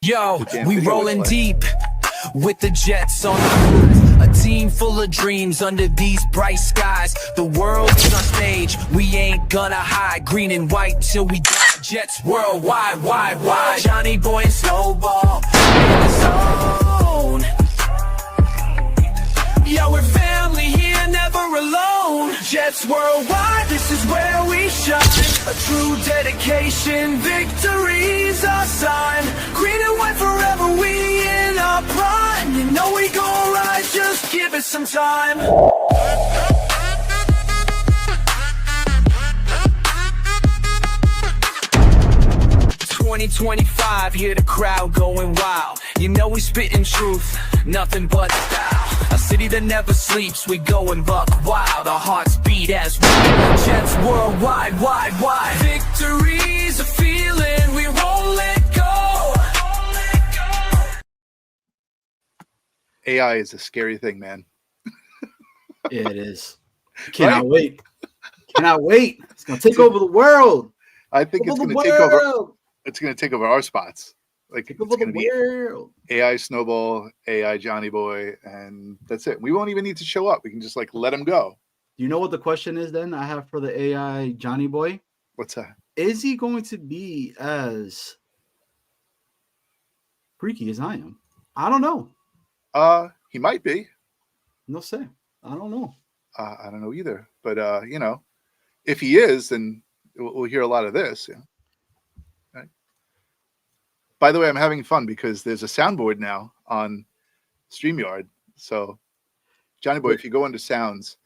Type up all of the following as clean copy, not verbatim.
Yo, we rolling deep with the Jets on the rise. A team full of dreams under these bright skies. The world is our stage, we ain't gonna hide. Green and white till we die. Jets worldwide, wide. Johnny Boy and Snowball in the zone. Yeah, we're family here, never alone. Jets worldwide, this is where we shine. A true dedication, victory's our sign. Green and white forever, we in our prime. You know we gon' rise, just give it some time. 2025, hear the crowd going wild. You know we spittin' truth, nothing but style. A city that never sleeps, we going buck wild. Our hearts beat as one. Jets worldwide, wide. Victory's a feeling, we won't let go. AI is a scary thing, man. Yeah, it is. Cannot wait. It's gonna take over the world. I think it's gonna take over. It's going to take over our spots. Like it's going to be AI Snowball, AI Johnny Boy, and that's it. We won't even need to show up. We can just like let him go. Do you know what the question is then I have for the AI Johnny Boy? What's that? Is he going to be as freaky as I am? I don't know. He might be. No say. I don't know. I don't know either. But you know, if he is, then we'll hear a lot of this. Yeah. By the way, I'm having fun because there's a soundboard now on StreamYard. So, Johnny Boy, if you go under sounds,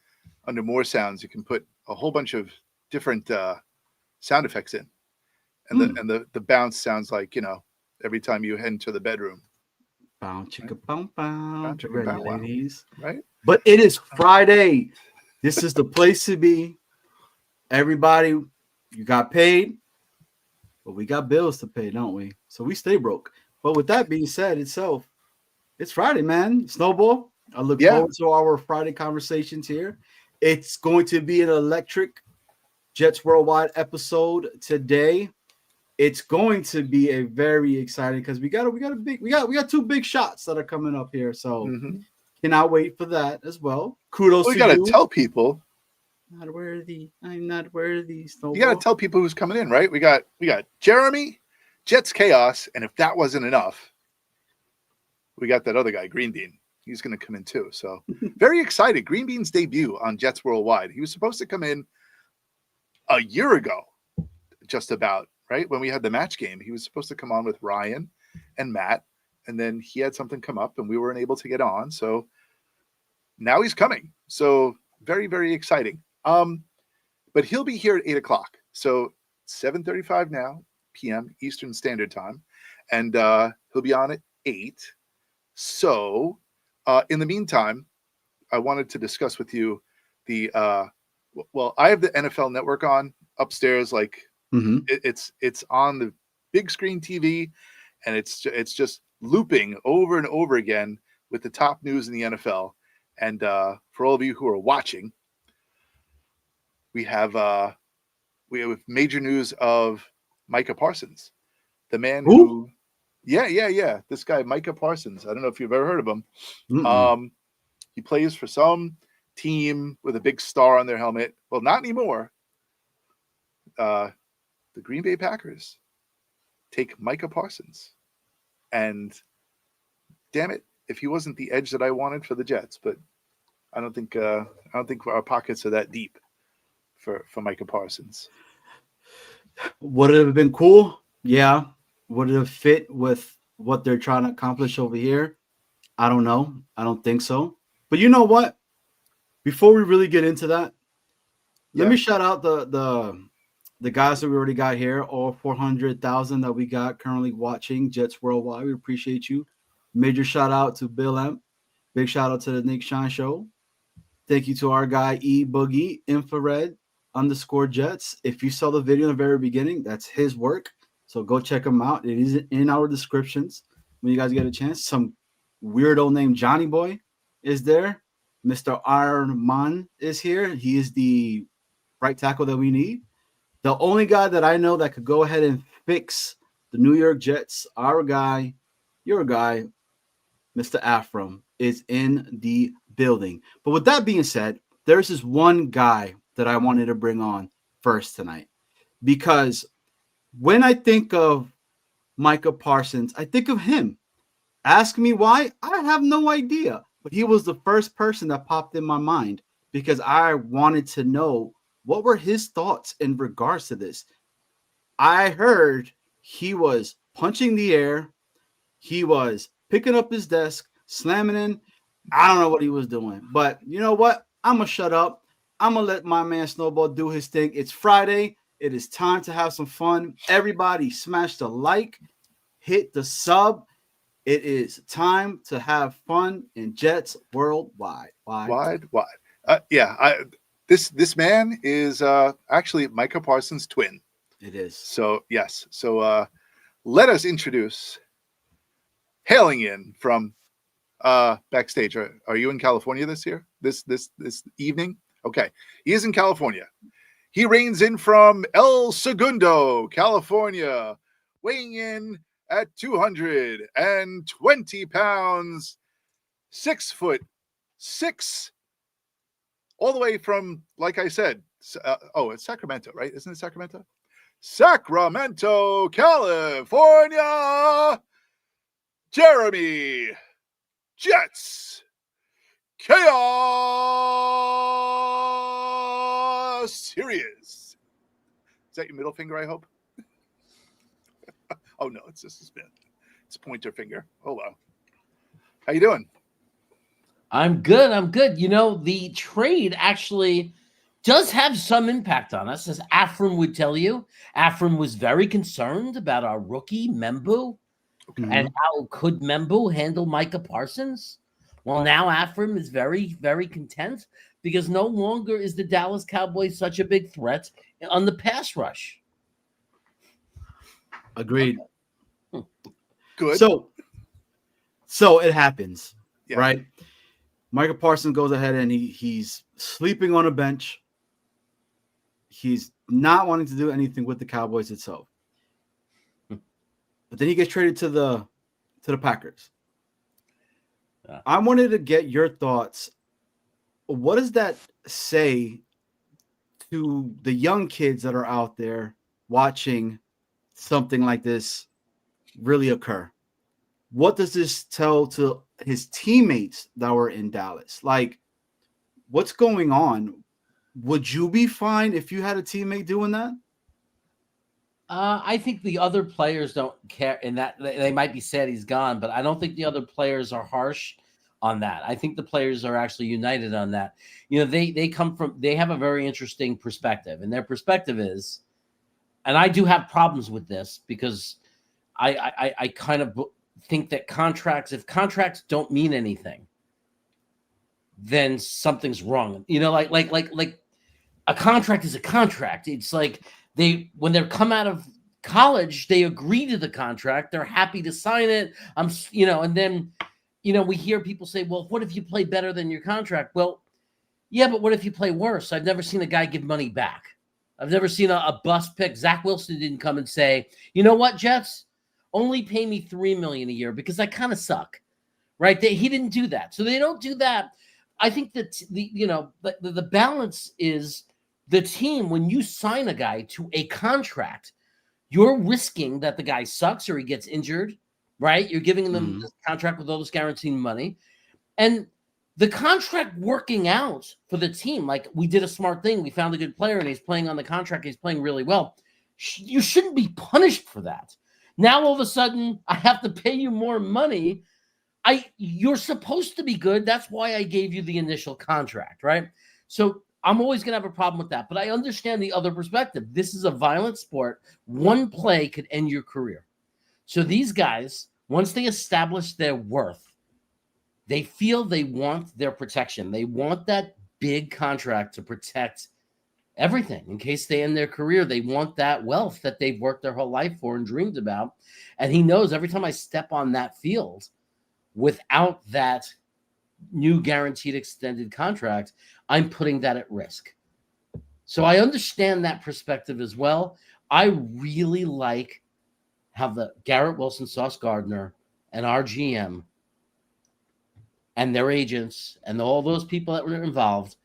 under more sounds, you can put a whole bunch of different sound effects in, and the bounce sounds like, you know, every time you head into the bedroom. Bow chicka bow bow, ready, ladies. Right. But it is Friday. This is the place to be. Everybody, you got paid. But we got bills to pay, don't we? So we stay broke. But with that being said, it's Friday, man. Snowball. I look forward to our Friday conversations here. It's going to be an electric Jets Worldwide episode today. It's going to be a very exciting because we got two big shots that are coming up here. So cannot wait for that as well. Kudos. We got to tell people. Not worthy. I'm not worthy. Snowball. You got to tell people who's coming in, right? We got Jeremy, Jets Chaos, and if that wasn't enough, we got that other guy, GreenBean. He's going to come in too. So very excited. GreenBean's debut on Jets Worldwide. He was supposed to come in a year ago, just about, right? When we had the match game, he was supposed to come on with Ryan and Matt, and then he had something come up and we weren't able to get on. So now he's coming. So very, very exciting. But he'll be here at 8:00. So 7:35 now, p.m. Eastern Standard Time. And he'll be on at 8. So in the meantime, I wanted to discuss with you the I have the NFL Network on upstairs, like it's on the big screen TV, and it's just looping over and over again with the top news in the NFL. And for all of you who are watching, we have major news of Micah Parsons, the man who, this guy Micah Parsons. I don't know if you've ever heard of him. He plays for some team with a big star on their helmet. Well, not anymore. The Green Bay Packers take Micah Parsons, and damn it, if he wasn't the edge that I wanted for the Jets, but I don't think our pockets are that deep for Micah Parsons. Would it have been cool? Yeah. Would it have fit with what they're trying to accomplish over here? I don't know. I don't think so. But you know what? Before we really get into that, let me shout out the guys that we already got here, all 400,000 that we got currently watching Jets Worldwide. We appreciate you. Major shout out to Bill M. Big shout out to the Nick Shine Show. Thank you to our guy E Boogie Infrared _Jets. If you saw the video in the very beginning, that's his work. So go check him out. It is in our descriptions when you guys get a chance. Some weirdo named Johnny Boy is there. Mr. Iron Man is here. He is the right tackle that we need. The only guy that I know that could go ahead and fix the New York Jets, our guy, your guy, Mr. Afram, is in the building. But with that being said, there's this one guy that I wanted to bring on first tonight, because when I think of Micah Parsons, I think of him. Ask me why? I have no idea. But he was the first person that popped in my mind because I wanted to know what were his thoughts in regards to this. I heard he was punching the air. He was picking up his desk, slamming in. I don't know what he was doing. But you know what? I'm going to shut up. I'm going to let my man Snowball do his thing. It's Friday. It is time to have some fun. Everybody smash the like, hit the sub. It is time to have fun in Jets Worldwide. Wide. This man is actually Micah Parsons' twin. It is. So yes. So let us introduce, hailing in from backstage. Are you in California this year? This evening? Okay. He is in California. He reigns in from El Segundo, California, weighing in at 220 pounds, 6'6", all the way from, like I said, it's Sacramento, right? Isn't it Sacramento? Sacramento, California, Jeremy Jets Chaos. Here he is. Is that your middle finger, I hope? Oh, no, it's just a spin. It's pointer finger. Oh, wow. How you doing? I'm good. You know, the trade actually does have some impact on us, as Afram would tell you. Afram was very concerned about our rookie, Membu, and how could Membu handle Micah Parsons? Well, now Afram is very, very content because no longer is the Dallas Cowboys such a big threat on the pass rush. Agreed. Good. So it happens, Yeah. right? Micah Parsons goes ahead and he's sleeping on a bench. He's not wanting to do anything with the Cowboys itself. But then he gets traded to the Packers. I wanted to get your thoughts. What does that say to the young kids that are out there watching something like this really occur? What does this tell to his teammates that were in Dallas? Like, what's going on? Would you be fine if you had a teammate doing that? I think the other players don't care in that they might be sad he's gone, but I don't think the other players are harsh on that. I think the players are actually united on that. You know, they have a very interesting perspective, and their perspective is, and I do have problems with this because I kind of think that if contracts don't mean anything, then something's wrong. You know, like a contract is a contract. It's like when they come out of college, they agree to the contract. They're happy to sign it. And then, we hear people say, well, what if you play better than your contract? Well, yeah, but what if you play worse? I've never seen a guy give money back. I've never seen a bust pick. Zach Wilson didn't come and say, you know what, Jets? Only pay me $3 million a year because I kind of suck, right? He didn't do that. So they don't do that. I think that the balance is the team. When you sign a guy to a contract, you're risking that the guy sucks or he gets injured, right? You're giving them this contract with all this guaranteed money. And the contract working out for the team, like we did a smart thing. We found a good player and he's playing on the contract. He's playing really well. You shouldn't be punished for that. Now, all of a sudden, I have to pay you more money. You're supposed to be good. That's why I gave you the initial contract, right? So I'm always going to have a problem with that. But I understand the other perspective. This is a violent sport. One play could end your career. So these guys, once they establish their worth, they feel they want their protection. They want that big contract to protect everything in case they end their career. They want that wealth that they've worked their whole life for and dreamed about. And he knows every time I step on that field without that new guaranteed extended contract, I'm putting that at risk. So I understand that perspective as well. I really like how the Garrett Wilson, Sauce Gardner, and our GM and their agents and all those people that were involved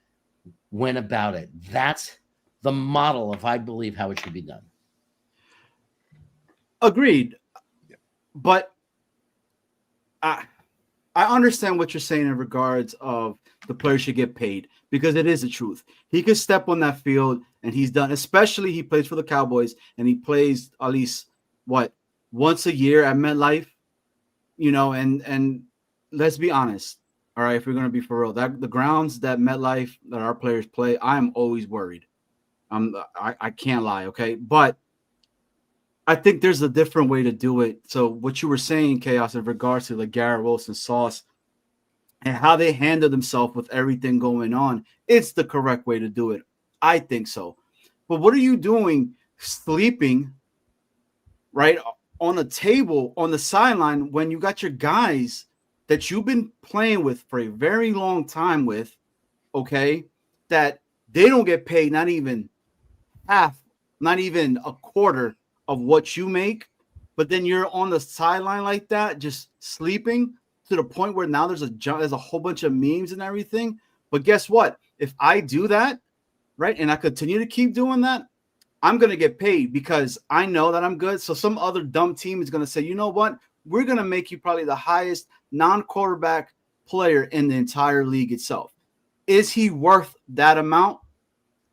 went about it. That's the model of, I believe, how it should be done. Agreed. But I understand what you're saying in regards of the player should get paid, because it is the truth. He could step on that field and he's done, especially he plays for the Cowboys and he plays at least once a year at MetLife, and let's be honest. All right, if we're going to be for real, that the grounds that MetLife that our players play, I'm always worried. I can't lie. Okay. But I think there's a different way to do it. So what you were saying, Chaos, in regards to like Garrett Wilson, Sauce, and how they handle themselves with everything going on, it's the correct way to do it. I think so. But what are you doing sleeping right on a table on the sideline when you got your guys that you've been playing with for a very long time with, okay, that they don't get paid not even half, not even a quarter of what you make, but then you're on the sideline like that, just sleeping to the point where now there's a whole bunch of memes and everything. But guess what? If I do that, right, and I continue to keep doing that, I'm going to get paid because I know that I'm good. So some other dumb team is going to say, you know what? We're going to make you probably the highest non-quarterback player in the entire league itself. Is he worth that amount?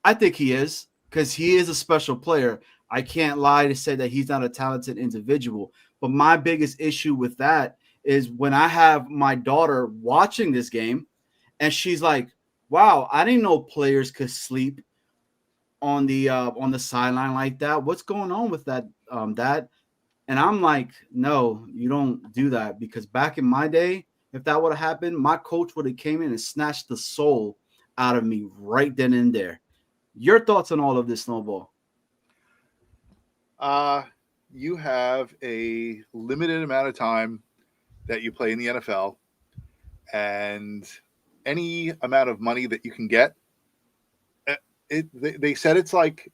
I think he is, because he is a special player. I can't lie to say that he's not a talented individual. But my biggest issue with that is when I have my daughter watching this game and she's like, wow, I didn't know players could sleep on the sideline like that. What's going on with that, Dad? And I'm like, no, you don't do that, because back in my day, if that would have happened, my coach would have came in and snatched the soul out of me right then and there. Your thoughts on all of this, Snowball? You have a limited amount of time that you play in the NFL, and any amount of money that you can get, they said it's like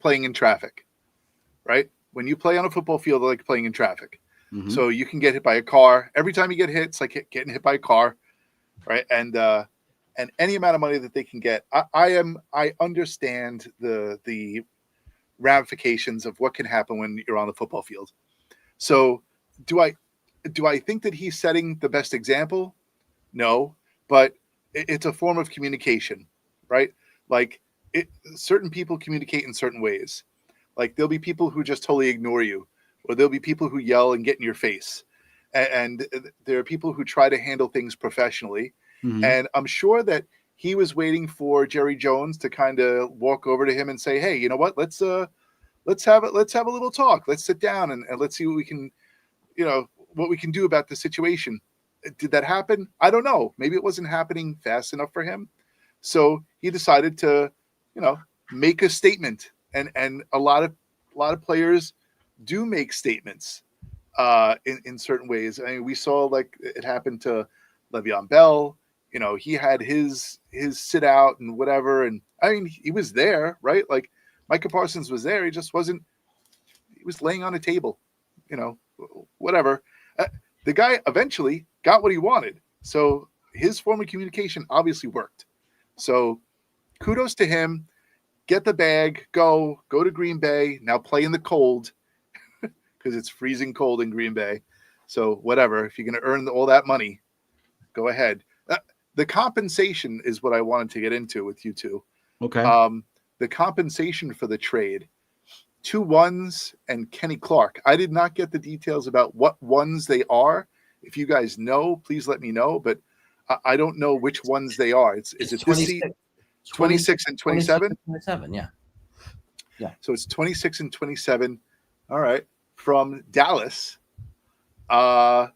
playing in traffic, right? When you play on a football field, they're like playing in traffic. Mm-hmm. So you can get hit by a car. Every time you get hit, it's like getting hit by a car, right? And any amount of money that they can get, I understand the ramifications of what can happen when you're on the football field. So do I think that he's setting the best example? No, but it's a form of communication, right? Like certain people communicate in certain ways. Like there'll be people who just totally ignore you, or there'll be people who yell and get in your face. And there are people who try to handle things professionally. Mm-hmm. And I'm sure that he was waiting for Jerry Jones to kind of walk over to him and say, hey, you know what? Let's have a little talk. Let's sit down and let's see what we can, what we can do about the situation. Did that happen? I don't know. Maybe it wasn't happening fast enough for him. So he decided to, make a statement. And a lot of players do make statements in certain ways. I mean, we saw like it happened to Le'Veon Bell. He had his sit out and whatever. And I mean, he was there, right? Like Micah Parsons was there. He just wasn't. He was laying on a table, whatever. The guy eventually got what he wanted. So his form of communication obviously worked. So kudos to him. Get the bag, go to Green Bay. Now play in the cold because it's freezing cold in Green Bay. So whatever, if you're going to earn all that money, go ahead. The compensation is what I wanted to get into with you two. Okay. The compensation for the trade, 2 ones and Kenny Clark. I did not get the details about what ones they are. If you guys know, please let me know. But I don't know which ones they are. Is it this season? 26 and 27? 27, yeah. So it's 26 and 27. All right. From Dallas. I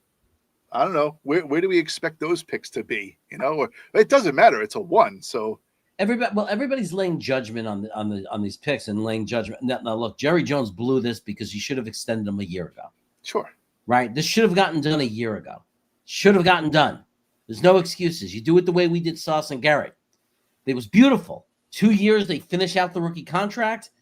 don't know. Where do we expect those picks to be? Or it doesn't matter. It's a 1. So everybody's laying judgment on these picks and laying judgment. Now look, Jerry Jones blew this because he should have extended them a year ago. Sure. Right? This should have gotten done a year ago. Should have gotten done. There's no excuses. You do it the way we did Sauce and Garrett. It was beautiful. 2 years, they finish out the rookie contract.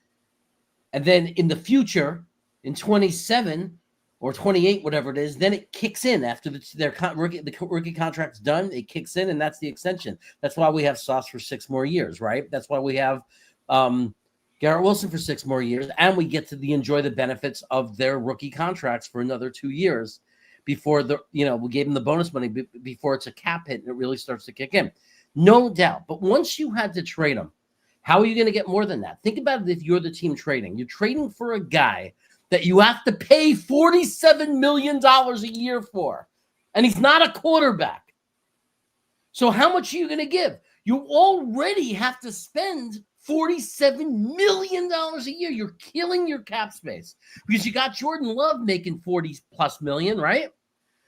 And then in the future, in 27, or 28, whatever it is, then it kicks in after the rookie contract's done. It kicks in, and that's the extension. That's why we have Sauce for 6 more years, right? That's why we have Garrett Wilson for 6 more years, and we get to enjoy the benefits of their rookie contracts for another 2 years before we gave them the bonus money before it's a cap hit and it really starts to kick in. No doubt. But once you had to trade them, how are you going to get more than that? Think about it if you're the team trading. You're trading for a guy that you have to pay $47 million a year for, and he's not a quarterback. So how much are you going to give? You already have to spend $47 million a year. You're killing your cap space because you got Jordan Love making 40+ million, right?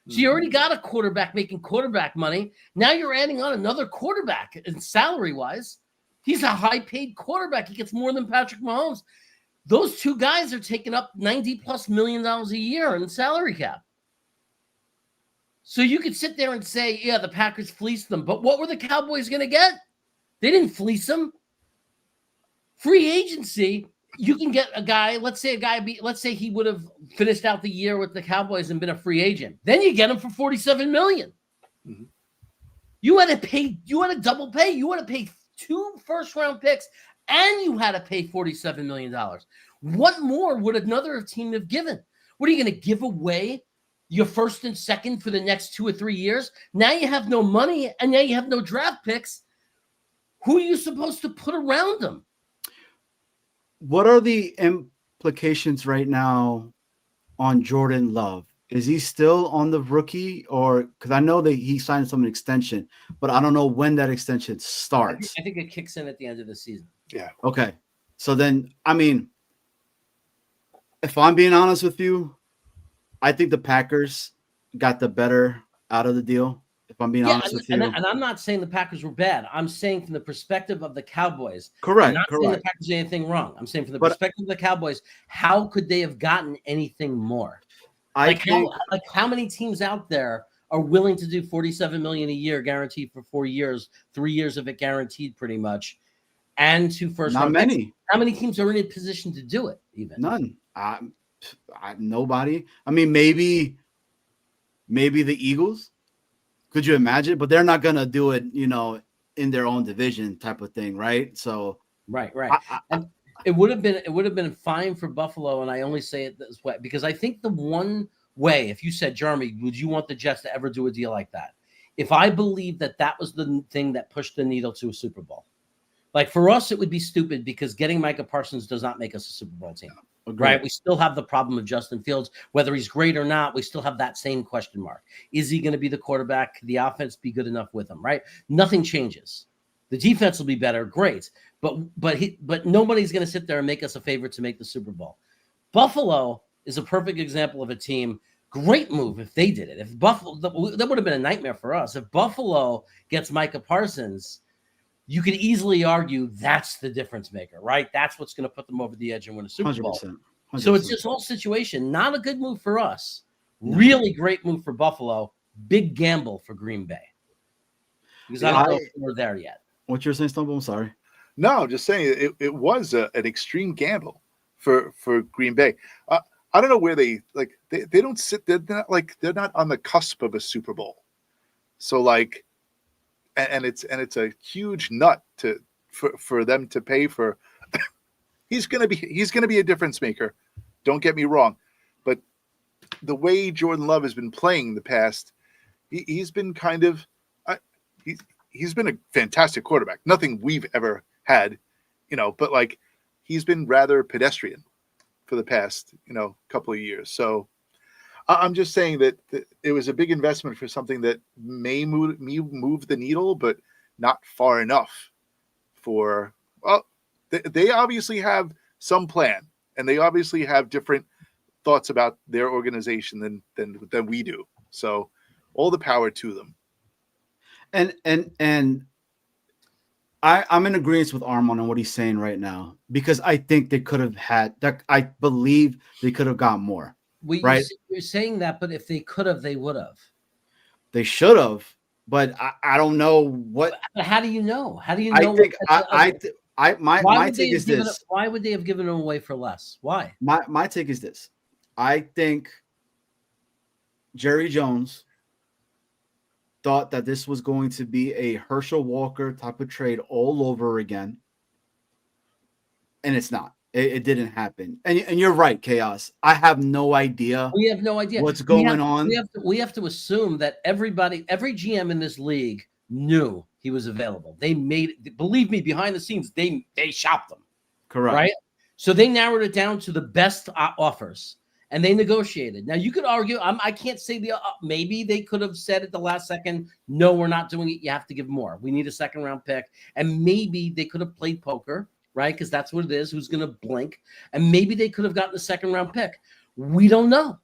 So you already got a quarterback making quarterback money. Now you're adding on another quarterback, and salary-wise, he's a high-paid quarterback. He gets more than Patrick Mahomes. Those two guys are taking up $90+ million a year in salary cap. So you could sit there and say, yeah, the Packers fleeced them, but what were the Cowboys going to get? They didn't fleece them. Free agency, you can get a guy, let's say he would have finished out the year with the Cowboys and been a free agent. Then you get him for $47 million. Mm-hmm. You had to double pay. You had to pay 2 first-round picks, and you had to pay $47 million. What more would another team have given? What are you going to give away your first and second for the next 2 or 3 years? Now you have no money, and now you have no draft picks. Who are you supposed to put around them? What are the implications right now on Jordan Love? Is he still on the rookie, or because I know that he signed some extension, but I don't know when that extension starts. I think it kicks in at the end of the season. Yeah. Okay. So then, I mean, if I'm being honest with you, I think the Packers got the better out of the deal. If I'm being honest with you. And I'm not saying the Packers were bad. I'm saying from the perspective of the Cowboys. Correct. I'm not saying the Packers did anything wrong. I'm saying from the perspective of the Cowboys, how could they have gotten anything more? How many teams out there are willing to do $47 million a year guaranteed for 4 years, 3 years of it guaranteed pretty much, and 2 first round picks? Not many. How many teams are in a position to do it? Even none. Nobody. I mean, maybe the Eagles. Could you imagine? But they're not gonna do it, in their own division type of thing, right? So right. And it would have been fine for Buffalo, and I only say it this way because I think the one way, if you said, Jeremy, would you want the Jets to ever do a deal like that? If I believe that was the thing that pushed the needle to a Super Bowl, like for us, it would be stupid because getting Micah Parsons does not make us a Super Bowl team. Agreed. Right? We still have the problem of Justin Fields, whether he's great or not. We still have that same question mark. Is he going to be the quarterback? Could the offense be good enough with him? Right? Nothing changes. The defense will be better, great, but nobody's going to sit there and make us a favorite to make the Super Bowl. Buffalo is a perfect example of a team. Great move if they did it. If Buffalo, that would have been a nightmare for us. If Buffalo gets Micah Parsons, you could easily argue that's the difference maker, right? That's what's going to put them over the edge and win a Super Bowl. 100%. So it's this whole situation. Not a good move for us. No. Really great move for Buffalo. Big gamble for Green Bay. Because I don't know if we're there yet. What you're saying, Stumble? I'm sorry. No, I'm just saying it was an extreme gamble for Green Bay. I don't know where they don't sit. They're not on the cusp of a Super Bowl. So and it's a huge nut for them to pay for. He's gonna be a difference maker. Don't get me wrong, but the way Jordan Love has been playing the past, he's been kind of he's been a fantastic quarterback. Nothing we've ever had, but he's been rather pedestrian for the past, couple of years. So I'm just saying that it was a big investment for something that may move the needle, but not far enough for, they obviously have some plan, and they obviously have different thoughts about their organization than we do. So all the power to them. And I'm in agreement with Armand on what he's saying right now, because I think they could have had that. I believe they could have got more. Right? You're saying that, but if they could have, they would have. They should have, but I don't know what. But how do you know? How do you know? My take is this. Why would they have given them away for less? Why? My take is this. I think Jerry Jones thought that this was going to be a Herschel Walker type of trade all over again. And it's not. It didn't happen. And you're right, Chaos. I have no idea. We have no idea what's going on. We have to assume that every GM in this league knew he was available. They believe me, behind the scenes, they shopped them. Correct. Right? So they narrowed it down to the best offers, and they negotiated. Now, you could argue, I can't say maybe they could have said at the last second, no, we're not doing it. You have to give more. We need a second-round pick. And maybe they could have played poker, right? Because that's what it is. Who's going to blink? And maybe they could have gotten a second-round pick. We don't know.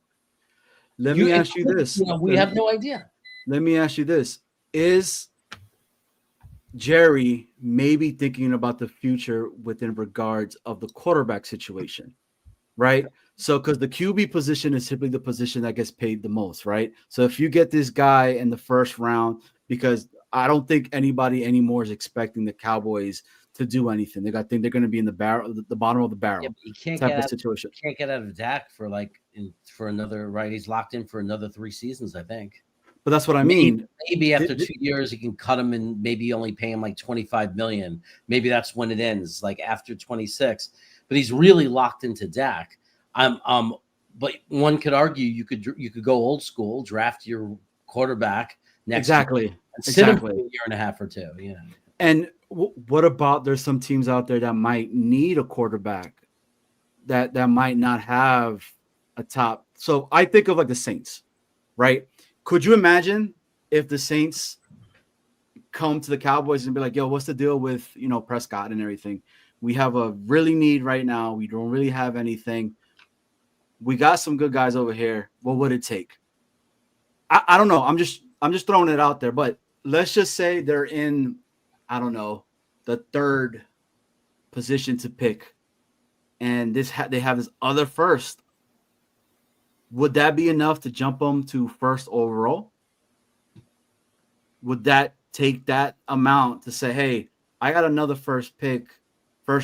Let me ask you this. We have no idea. Let me ask you this. Is Jerry maybe thinking about the future within regards of the quarterback situation, right? So, because the QB position is typically the position that gets paid the most, right? So if you get this guy in the first round, because I don't think anybody anymore is expecting the Cowboys to do anything. I think they're going to be in the bottom of the barrel. Yeah, you can't type get of situation. Can't get out of Dak for another, right? He's locked in for another 3 seasons, I think. But that's what I mean. Maybe after 2 years, you can cut him and maybe only pay him like $25 million. Maybe that's when it ends, like after 26. But he's really locked into Dak. But one could argue you could go old school, draft your quarterback next exactly, year, and sit him for a year and a half or two. Yeah. And what about there's some teams out there that might need a quarterback that might not have a top. So I think of like the Saints, right? Could you imagine if the Saints come to the Cowboys and be like, yo, what's the deal with, Prescott and everything? We have a really need right now. We don't really have anything. We got some good guys over here. What would it take? I don't know. I'm just throwing it out there, but let's just say they're in, I don't know, the third position to pick. And they have this other first. Would that be enough to jump them to first overall? Would that take that amount to say, hey, I got another first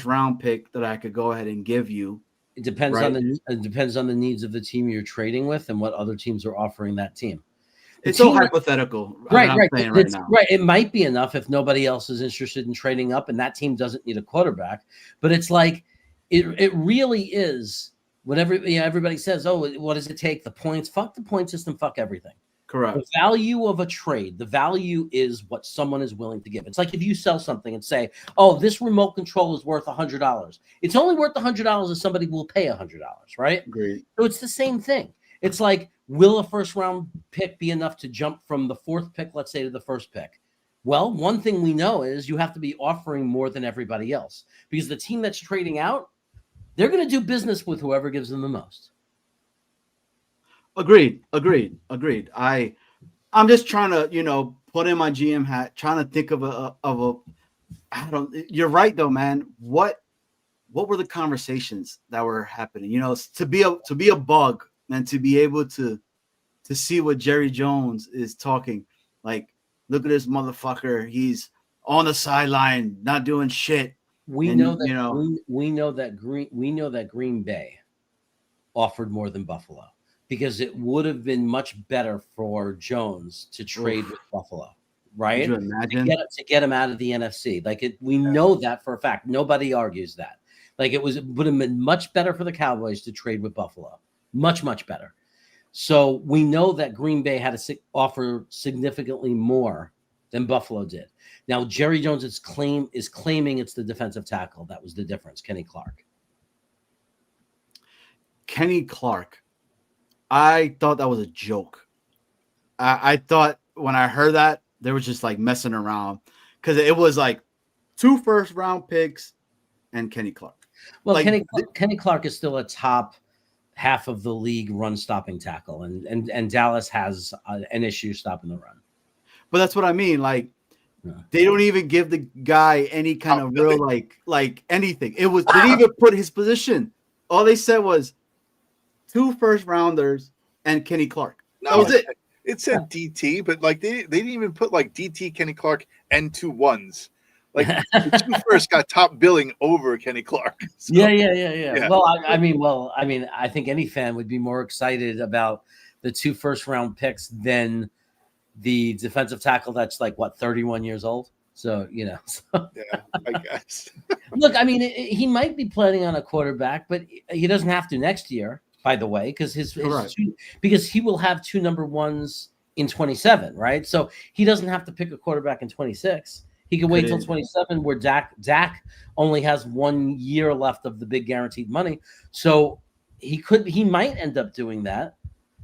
round pick that I could go ahead and give you? It depends on the needs of the team you're trading with and what other teams are offering that team. It's so hypothetical. Right. Right. It might be enough if nobody else is interested in trading up and that team doesn't need a quarterback. But it's like it really is. Whenever everybody says, "Oh, what does it take?" The points, fuck the point system, fuck everything. Correct. The value of a trade, the value is what someone is willing to give. It's like if you sell something and say, "Oh, this remote control is worth $100." It's only worth $100 if somebody will pay $100, right? Great. So it's the same thing. It's like, will a first round pick be enough to jump from the fourth pick, let's say, to the first pick? Well, one thing we know is you have to be offering more than everybody else because the team that's trading out, they're going to do business with whoever gives them the most. Agreed. I'm just trying to, put in my GM hat, trying to think of you're right though, man. What were the conversations that were happening? To be a bug and to be able to see what Jerry Jones is talking, like, look at this motherfucker. He's on the sideline, not doing shit. We know that Green Bay offered more than Buffalo because it would have been much better for Jones to trade with Buffalo, right? Could you imagine? To get him out of the NFC. We know that for a fact. Nobody argues that. It would have been much better for the Cowboys to trade with Buffalo. Much, much better. So we know that Green Bay had to offer significantly more than Buffalo did. Now, Jerry Jones is claiming it's the defensive tackle. That was the difference, Kenny Clark. Kenny Clark. I thought that was a joke. I thought when I heard that, they were just like messing around because it was like 2 first-round picks and Kenny Clark. Well, Kenny Clark is still a top half of the league run-stopping tackle, and Dallas has an issue stopping the run. But that's what I mean. They don't even give the guy any kind of real like anything. They didn't even put his position. All they said was 2 first-rounders and Kenny Clark. That was it. It said DT, but they didn't even put DT Kenny Clark and 2 ones. The 2 first got top billing over Kenny Clark. So, yeah. Well, I mean, I think any fan would be more excited about the 2 first-round picks than the defensive tackle that's like, what, 31 years old? So, you know. Yeah, I guess. Look, I mean, he might be planning on a quarterback, but he doesn't have to next year, by the way, because because he will have 2 number ones in 27, right? So he doesn't have to pick a quarterback in 26. He can wait till 27, where Dak only has 1 year left of the big guaranteed money. So he might end up doing that.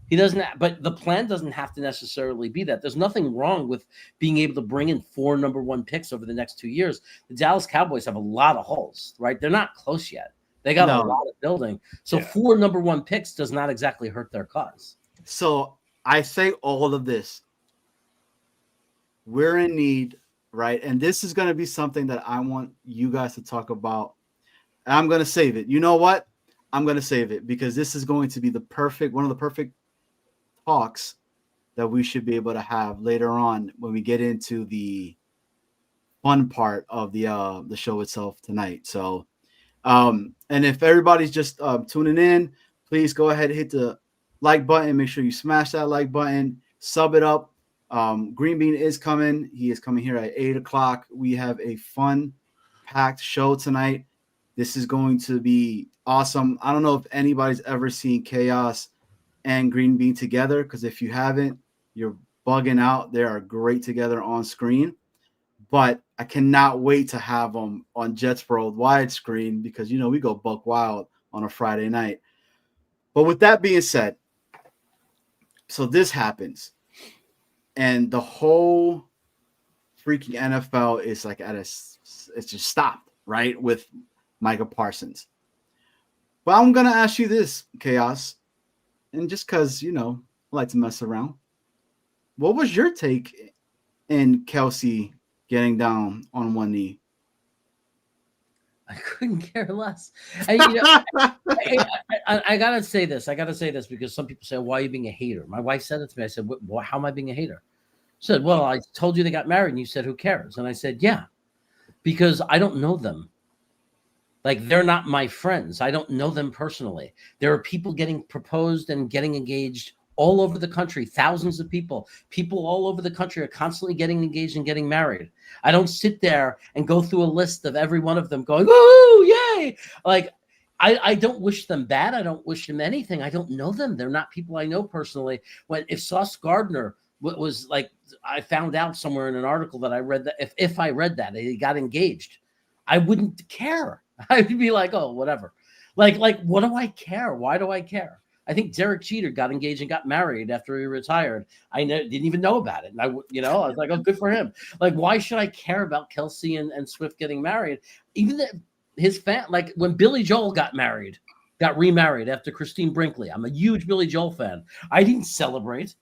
He doesn't, but the plan doesn't have to necessarily be that. There's nothing wrong with being able to bring in 4 number 1 picks over the next 2 years. The Dallas Cowboys have a lot of holes, right? They're not close yet. They got a lot of building. So 4 number 1 picks does not exactly hurt their cause. So I say all of this. We're in need, right? And this is going to be something that I want you guys to talk about. I'm going to save it. You know what? I'm going to save it because this is going to be one of the perfect talks that we should be able to have later on when we get into the fun part of the show itself tonight. So, and if everybody's just tuning in, please go ahead and hit the like button. Make sure you smash that like button, sub it up. Green Bean is coming. He is coming here at 8 o'clock. We have a fun packed show tonight. This is going to be awesome. I don't know if anybody's ever seen Chaos and Green Bean together, because if you haven't, you're bugging out. They are great together on screen, but I cannot wait to have them on Jets Worldwide screen because, you know, we go buck wild on a Friday night. But with that being said, so this happens and the whole freaking NFL is like it's just stopped, right? With Micah Parsons. But I'm going to ask you this, Chaos. And just because, you know, I like to mess around. What was your take in Kelsey getting down on one knee? I couldn't care less. I got to say this. I got to say this because some people say, why are you being a hater? My wife said it to me. I said, how am I being a hater? She said, well, I told you they got married and you said, who cares? And I said, yeah, because I don't know them. Like, they're not my friends. I don't know them personally. There are people getting proposed and getting engaged all over the country. Thousands of people all over the country are constantly getting engaged and getting married. I don't sit there and go through a list of every one of them going, "Woo, yay!" Like, I don't wish them bad. I don't wish them anything. I don't know them. They're not people I know personally. If Sauce Gardner was like, I found out somewhere in an article that I read that if I read that he got engaged, I wouldn't care. I'd be like, oh, whatever. Like, what do I care? Why do I care? I think Derek Jeter got engaged and got married after he retired. Didn't even know about it. And I was like, oh, good for him. Like, why should I care about Kelsey and Swift getting married? Even his fan, like when Billy Joel got remarried after Christine Brinkley. I'm a huge Billy Joel fan. I didn't celebrate.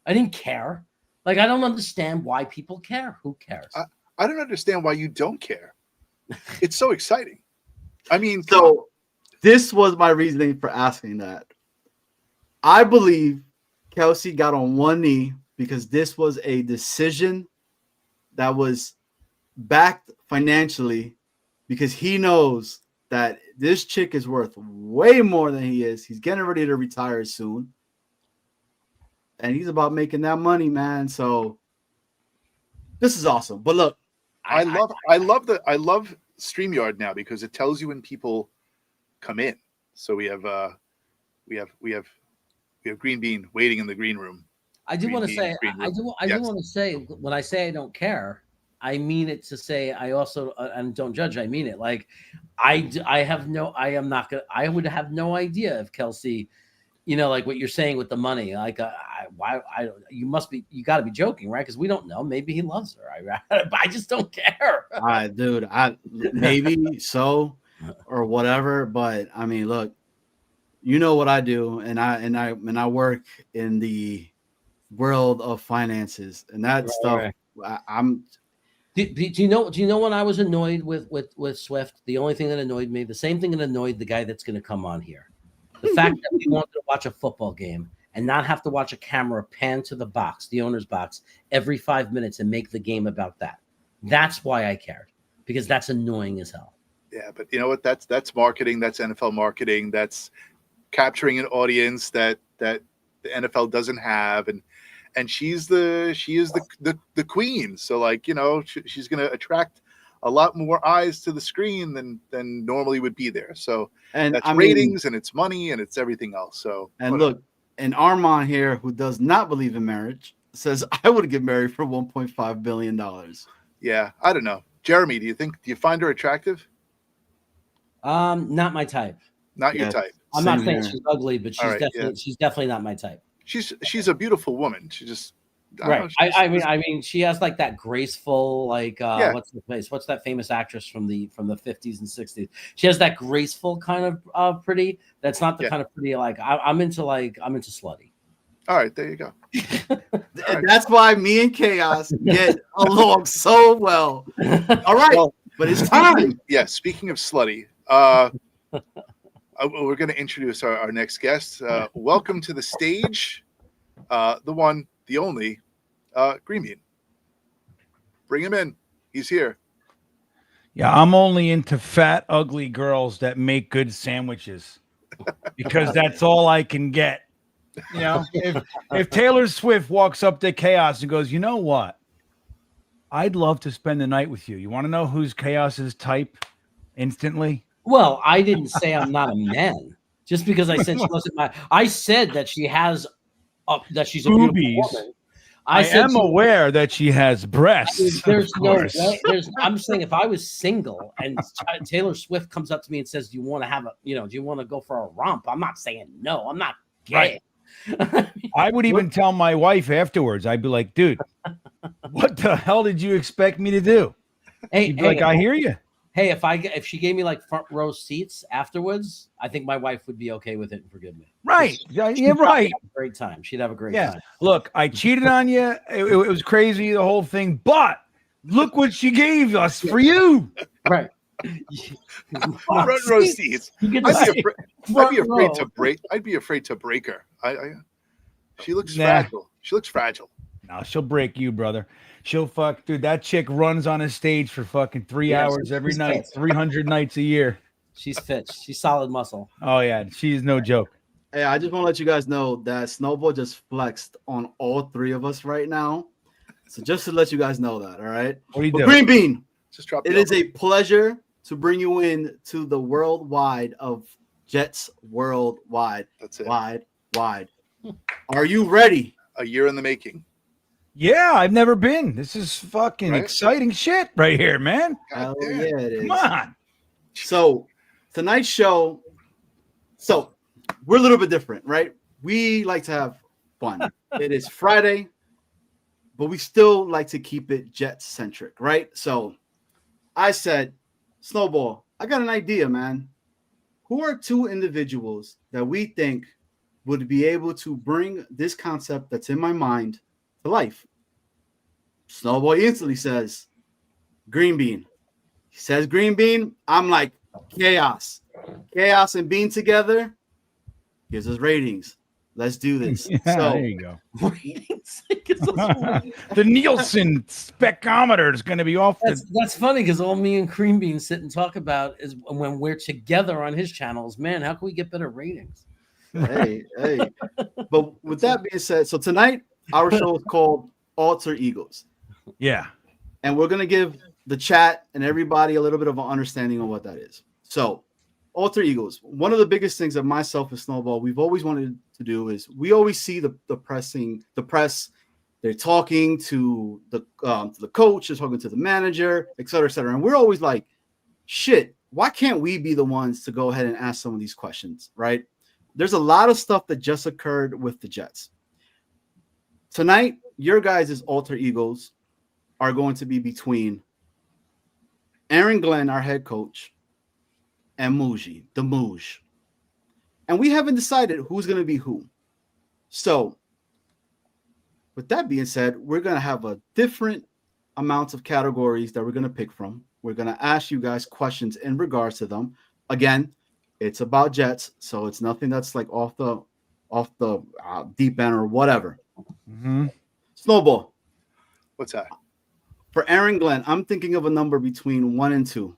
I didn't care. Like, I don't understand why people care. Who cares? I don't understand why you don't care. It's so exciting. I mean, so this was my reasoning for asking that. I believe Kelsey got on one knee because this was a decision that was backed financially because he knows that this chick is worth way more than he is. He's getting ready to retire soon. And he's about making that money, man. So this is awesome. But look, I love StreamYard now because it tells you when people come in. So we have Green Bean waiting in the green room. I do want to say, when I say I don't care, I mean it to say I also and don't judge. I mean it. Like I would have no idea if Kelsey, you know, like what you're saying with the money. Like you got to be joking, right? Because we don't know. Maybe he loves her. I just don't care. Dude, maybe so or whatever. But I mean, look, you know what I do, and I work in the world of finances and that stuff. Right. Do you know when I was annoyed with Swift? The only thing that annoyed me, the same thing that annoyed the guy that's going to come on here, the fact that we wanted to watch a football game and not have to watch a camera pan to the box, the owner's box, every 5 minutes and make the game about that. That's why I cared, because that's annoying as hell. Yeah, but you know what? That's marketing. That's NFL marketing. That's capturing an audience that the NFL doesn't have, and she is the queen. So like, you know, she's going to attract a lot more eyes to the screen than normally would be there. So And that's I mean, ratings and it's money and it's everything else. So and whatever. look, and Armand here, who does not believe in marriage, says I would get married for $1.5 billion. Yeah, I don't know. Jeremy, do you find her attractive? Not my type. Not your type. I'm not saying here. she's ugly, but she's right, she's definitely not my type. She's a beautiful woman. She just Right. I mean, she has like that graceful, like what's the place? What's that famous actress from the 50s and 60s? She has that graceful kind of pretty. That's not the kind of pretty like I'm into slutty. All right, there you go. And that's why me and Chaos get along so well. All right, but it's time. Yeah, speaking of slutty, we're going to introduce our next guest. Welcome to the stage, the one, the only, GreenBean. Bring him in. He's here. Yeah, I'm only into fat, ugly girls that make good sandwiches because that's all I can get. You know, if Taylor Swift walks up to Chaos and goes, you know what? I'd love to spend the night with you. You want to know who's Chaos's type instantly? Well, I didn't say I'm not a man. Just because I said she wasn't I said that she has that she's a beautiful woman. I am aware that she has breasts. There's no way. I'm saying if I was single and Taylor Swift comes up to me and says, "Do you want to have do you want to go for a romp?" I'm not saying no. I'm not gay. Right. I would even tell my wife afterwards. I'd be like, dude, what the hell did you expect me to do? She'd be like, I hear you. Hey, if she gave me like front row seats afterwards, I think my wife would be okay with it and forgive me. Right. Yeah, right. Great time. She'd have a great time. Look, I cheated on you. It was crazy, the whole thing. But look what she gave us for you. Right. Front row seats. I'd be afraid to break her. She looks fragile. She looks fragile. No, she'll break you, brother. She'll fuck, dude. That chick runs on a stage for fucking 3 hours every night, 300 nights a year. She's fit. She's solid muscle. Oh yeah, she's no joke. Hey, I just want to let you guys know that Snowball just flexed on all three of us right now. So just to let you guys know that, all right? What do you do? GreenBean, just drop. It is a pleasure to bring you in to the worldwide of Jets Worldwide. That's it. Wide. Are you ready? A year in the making. Yeah, I've never been. This is fucking exciting shit right here, man. Hell yeah, it is. Come on. So tonight's show, we're a little bit different, right? We like to have fun. It is Friday, but we still like to keep it Jet-centric, right? So I said, Snowball, I got an idea, man. Who are two individuals that we think would be able to bring this concept that's in my mind to life? Snowball instantly says, GreenBean. He says GreenBean. I'm like, Chaos. Chaos and Bean together gives us ratings. Let's do this. Yeah, so there you go. Ratings. The Nielsen specometer is going to be off. That's funny because all me and GreenBean sit and talk about is when we're together on his channels. Man, how can we get better ratings? Hey. But with that being said, so tonight our show is called Alter Egos. Yeah. And we're going to give the chat and everybody a little bit of an understanding of what that is. So, alter egos. One of the biggest things that myself and Snowball we've always wanted to do is we always see the press. They're talking to the coach, they're talking to the manager, et cetera, and we're always like, shit. Why can't we be the ones to go ahead and ask some of these questions, right? There's a lot of stuff that just occurred with the Jets. Tonight, your guys' alter egos are going to be between Aaron Glenn, our head coach, and Muji, the Mooj. And we haven't decided who's going to be who. So, with that being said, we're going to have a different amounts of categories that we're going to pick from. We're going to ask you guys questions in regards to them. Again, it's about Jets, so it's nothing that's like off the deep end or whatever. Mm-hmm. Snowball. What's that? For Aaron Glenn, I'm thinking of a number between 1 and 2.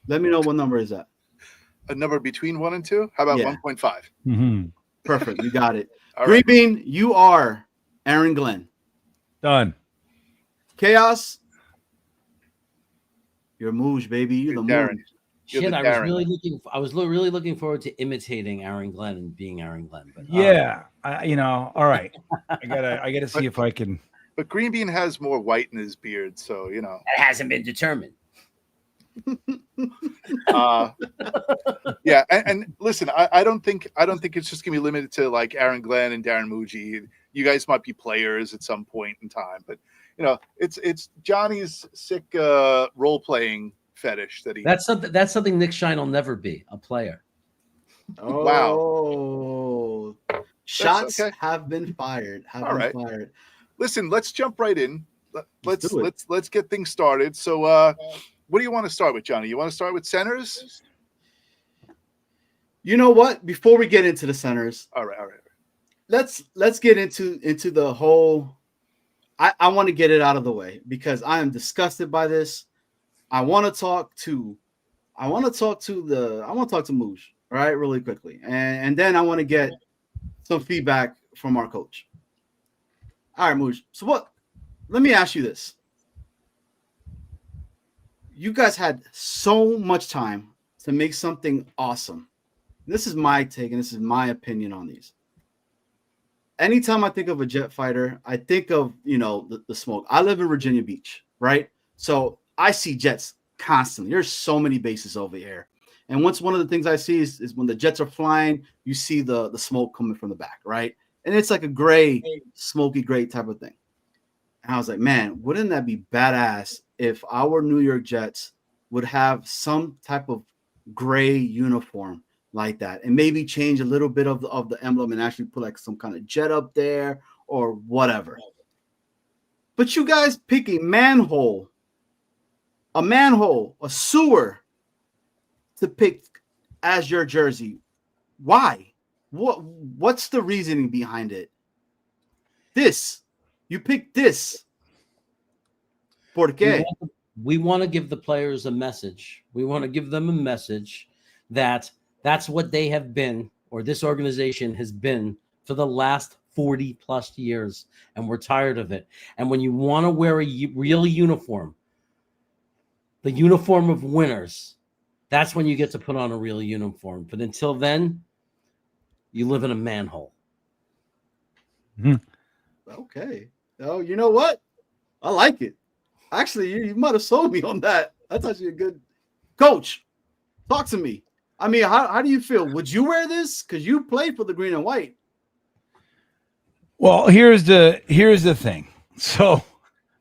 Let me know what number is that. A number between 1 and 2? How about 1.5? Mm-hmm. Perfect. You got it. All Green right. Bean, you are Aaron Glenn. Done. Chaos, you're Mooj, baby. You're the Darren. Mooj. You're Shit, the I was Darren. really looking forward to imitating Aaron Glenn and being Aaron Glenn. But Yeah. All right. I gotta see if I can. But Green Bean has more white in his beard, so it hasn't been determined. Yeah. And listen, I don't think it's just gonna be limited to like Aaron Glenn and Darren Muji. You guys might be players at some point in time, but it's Johnny's sick role playing fetish that he. That's something Nick Shine will never be, a player. Oh, shots okay. have been fired. All right. Listen, let's jump right in. Let's get things started. So, what do you want to start with, Johnny? You want to start with centers? You know what? Before we get into the centers, All right. let's get into the whole. I want to get it out of the way because I am disgusted by this. I want to talk to Mooj, all right, really quickly, and then I want to get some feedback from our coach. All right, Mooj. So let me ask you this. You guys had so much time to make something awesome. This is my take, and this is my opinion on these. Anytime I think of a jet fighter, I think of, the smoke. I live in Virginia Beach, right? So I see jets constantly. There's so many bases over here. And one of the things I see is when the jets are flying, you see the smoke coming from the back, right? And it's like a gray, smoky gray type of thing. And I was like, man, wouldn't that be badass if our New York Jets would have some type of gray uniform like that, and maybe change a little bit of the emblem and actually put like some kind of jet up there or whatever. But you guys pick a manhole, a sewer to pick as your jersey. Why? What's the reasoning behind it? You picked this. ¿Por qué? We want to give the players a message. We want to give them a message that that's what they have been, or this organization has been for the last 40 plus years, and we're tired of it. And when you want to wear a real uniform, the uniform of winners, that's when you get to put on a real uniform. But until then, you live in a manhole. Okay. Oh, you know what? I like it. Actually, you might have sold me on that. That's actually a good coach. Talk to me. I mean, how do you feel? Would you wear this? Because you played for the green and white. Well, here's the thing. So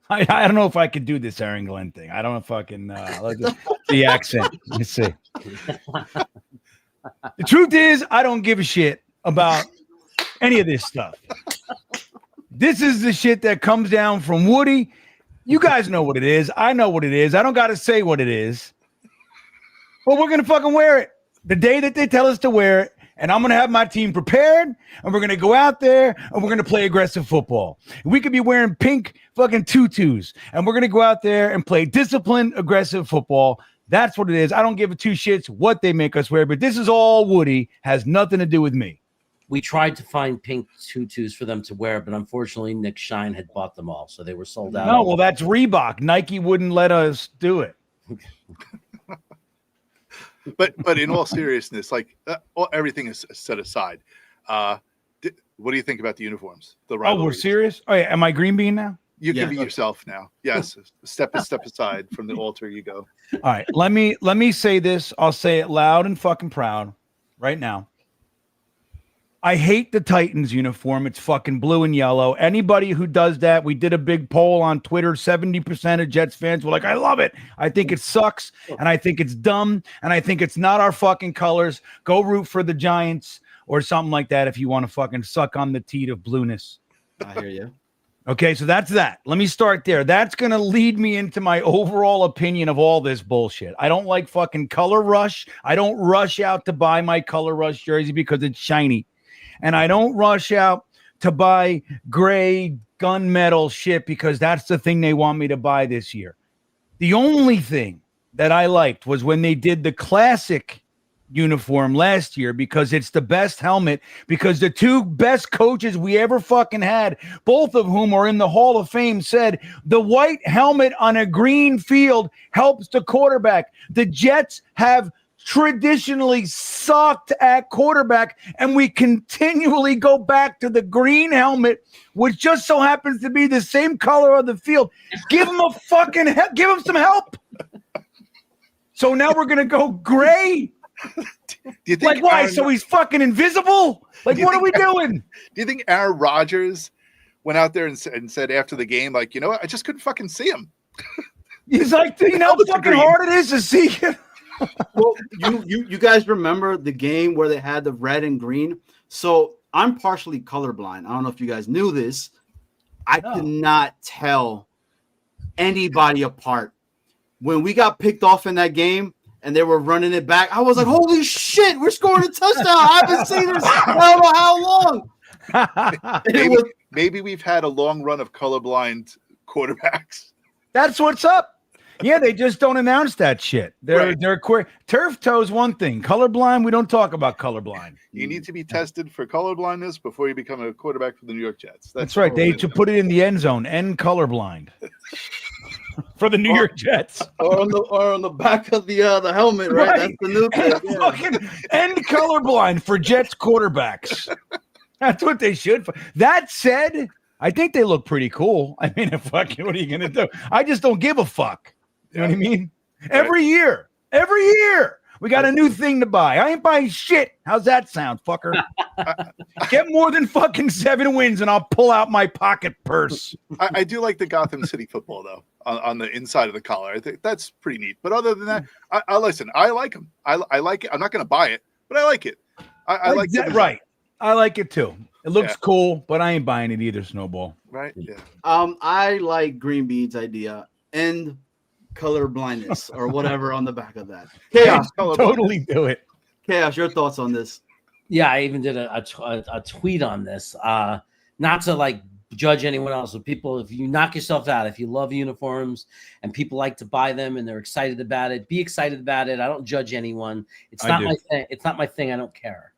I don't know if I could do this Aaron Glenn thing. I don't know if I can the accent. Let's see. The truth is, I don't give a shit about any of this stuff. This is the shit that comes down from Woody. You guys know what it is. I know what it is. I don't got to say what it is. But we're going to fucking wear it the day that they tell us to wear it. And I'm going to have my team prepared. And we're going to go out there and we're going to play aggressive football. We could be wearing pink fucking tutus. And we're going to go out there and play disciplined, aggressive football. That's what it is. I don't give a two shits what they make us wear. But this is all Woody. Has nothing to do with me. We tried to find pink tutus for them to wear, but unfortunately, Nick Shine had bought them all, so they were sold out. No, well, that's Reebok. Nike wouldn't let us do it. But in all seriousness, like everything is set aside. What do you think about the uniforms? The rivalries? We're serious? Oh, yeah. Am I Green Bean now? You can be yourself now. Yes, step aside from the altar you go. All right, let me say this. I'll say it loud and fucking proud right now. I hate the Titans uniform. It's fucking blue and yellow. Anybody who does that, we did a big poll on Twitter. 70% of Jets fans were like, I love it. I think it sucks, and I think it's dumb, and I think it's not our fucking colors. Go root for the Giants or something like that if you want to fucking suck on the teat of blueness. I hear you. Okay, so that's that. Let me start there. That's going to lead me into my overall opinion of all this bullshit. I don't like fucking color rush. I don't rush out to buy my color rush jersey because it's shiny. And I don't rush out to buy gray gunmetal shit because that's the thing they want me to buy this year. The only thing that I liked was when they did the classic uniform last year because it's the best helmet, because the two best coaches we ever fucking had, both of whom are in the Hall of Fame, said the white helmet on a green field helps the quarterback. The Jets have traditionally sucked at quarterback, and we continually go back to the green helmet, which just so happens to be the same color of the field. Give him a fucking give him some help. So now we're gonna go gray. Do you think Like why? So he's fucking invisible? Like what are we doing? Do you think Aaron Rodgers went out there and said after the game, like, you know what, I just couldn't fucking see him? He's like, you know how fucking hard it is to see him. Well, you guys remember the game where they had the red and green? So I'm partially colorblind. I don't know if you guys knew this. I could not tell anybody apart. When we got picked off in that game and they were running it back, I was like, holy shit, we're scoring a touchdown. I haven't seen this I don't know how long. Maybe we've had a long run of colorblind quarterbacks. That's what's up. Yeah, they just don't announce that shit. They're quick. Turf toe's one thing. Colorblind, we don't talk about colorblind. You need to be tested for colorblindness before you become a quarterback for the New York Jets. That's right. They should put it in the end zone. End colorblind for the New York Jets. Or on the back of the helmet, right? That's the new thing. Yeah. Fucking end colorblind for Jets quarterbacks. That's what they should. That said, I think they look pretty cool. I mean, fucking, what are you gonna do? I just don't give a fuck. You know what I mean? Every year, we got a new thing to buy. I ain't buying shit. How's that sound, fucker? Get more than fucking 7 wins and I'll pull out my pocket purse. I do like the Gotham City football, though, on the inside of the collar. I think that's pretty neat. But other than that, I listen. I like them. I like it. I'm not going to buy it, but I like it. I like that. Right. I like it, too. It looks cool, but I ain't buying it either, Snowball. Right? Yeah. I like GreenBean's idea and color blindness or whatever on the back of that. Chaos, totally do it. Chaos, your thoughts on this? Yeah, I even did a tweet on this. Not to like judge anyone else, but people, if you knock yourself out, if you love uniforms and people like to buy them and they're excited about it, be excited about it. I don't judge anyone. It's not my thing. It's not my thing. I don't care.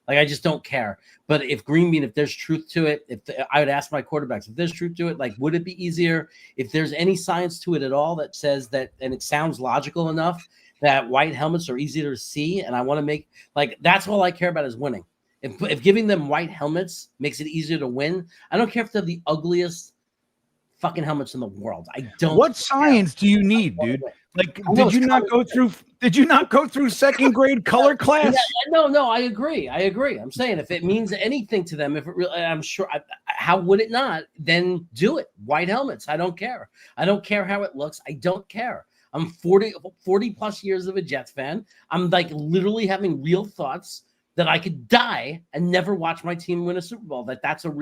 Like, I just don't care. But if GreenBean, if there's truth to it, I would ask my quarterbacks, if there's truth to it, like, would it be easier if there's any science to it at all that says that, and it sounds logical enough, that white helmets are easier to see, and I want to make, like, that's all I care about is winning. If giving them white helmets makes it easier to win, I don't care if they're the ugliest fucking helmets in the world. I don't. What science do you need, dude? Like, did you not go through second grade color class? Yeah, no, I agree. I'm saying if it means anything to them, if it really, I'm sure. How would it not? Then do it. White helmets. I don't care. I don't care how it looks. I don't care. I'm 40 plus years of a Jets fan. I'm like literally having real thoughts that I could die and never watch my team win a Super Bowl. That's a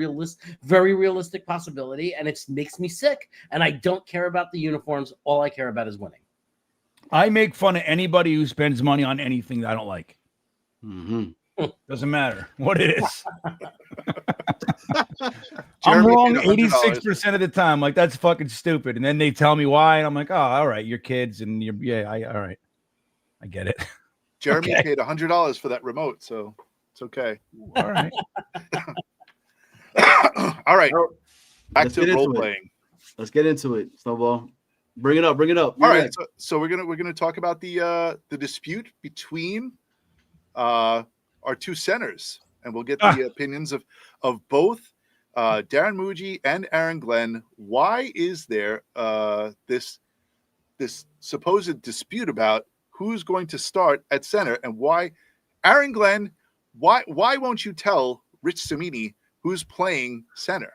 very realistic possibility, and it makes me sick. And I don't care about the uniforms. All I care about is winning. I make fun of anybody who spends money on anything that I don't like. Doesn't matter what it is. I'm wrong 86% of the time. Like, that's fucking stupid. And then they tell me why, and I'm like, oh, all right, you're kids, and all right. I get it. Jeremy paid $100 for that remote, so it's okay. All right. All right. Back to role playing. Let's get into it, Snowball. Bring it up. All right. So we're gonna talk about the dispute between our two centers, and we'll get the opinions of both Darren Muji and Aaron Glenn. Why is there this supposed dispute about who's going to start at center, and why, Aaron Glenn, why won't you tell Rich Cimini who's playing center?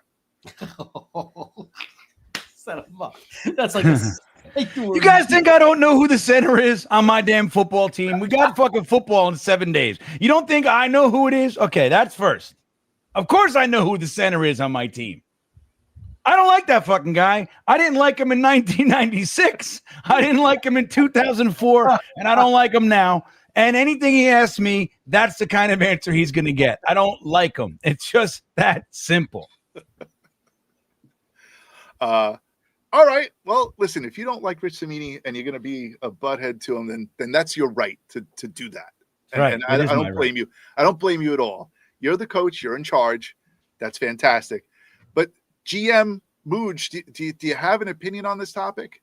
Set him up. That's like you guys think I don't know who the center is on my damn football team? We got fucking football in 7 days. You don't think I know who it is? Okay, that's first. Of course I know who the center is on my team. I don't like that fucking guy. I didn't like him in 1996. I didn't like him in 2004, and I don't like him now. And anything he asks me, that's the kind of answer he's going to get. I don't like him. It's just that simple. All right. Well, listen, if you don't like Rich Cimini and you're going to be a butthead to him, then that's your right to do that. Right. And I don't blame you. I don't blame you at all. You're the coach. You're in charge. That's fantastic. But GM Mooj, do you have an opinion on this topic?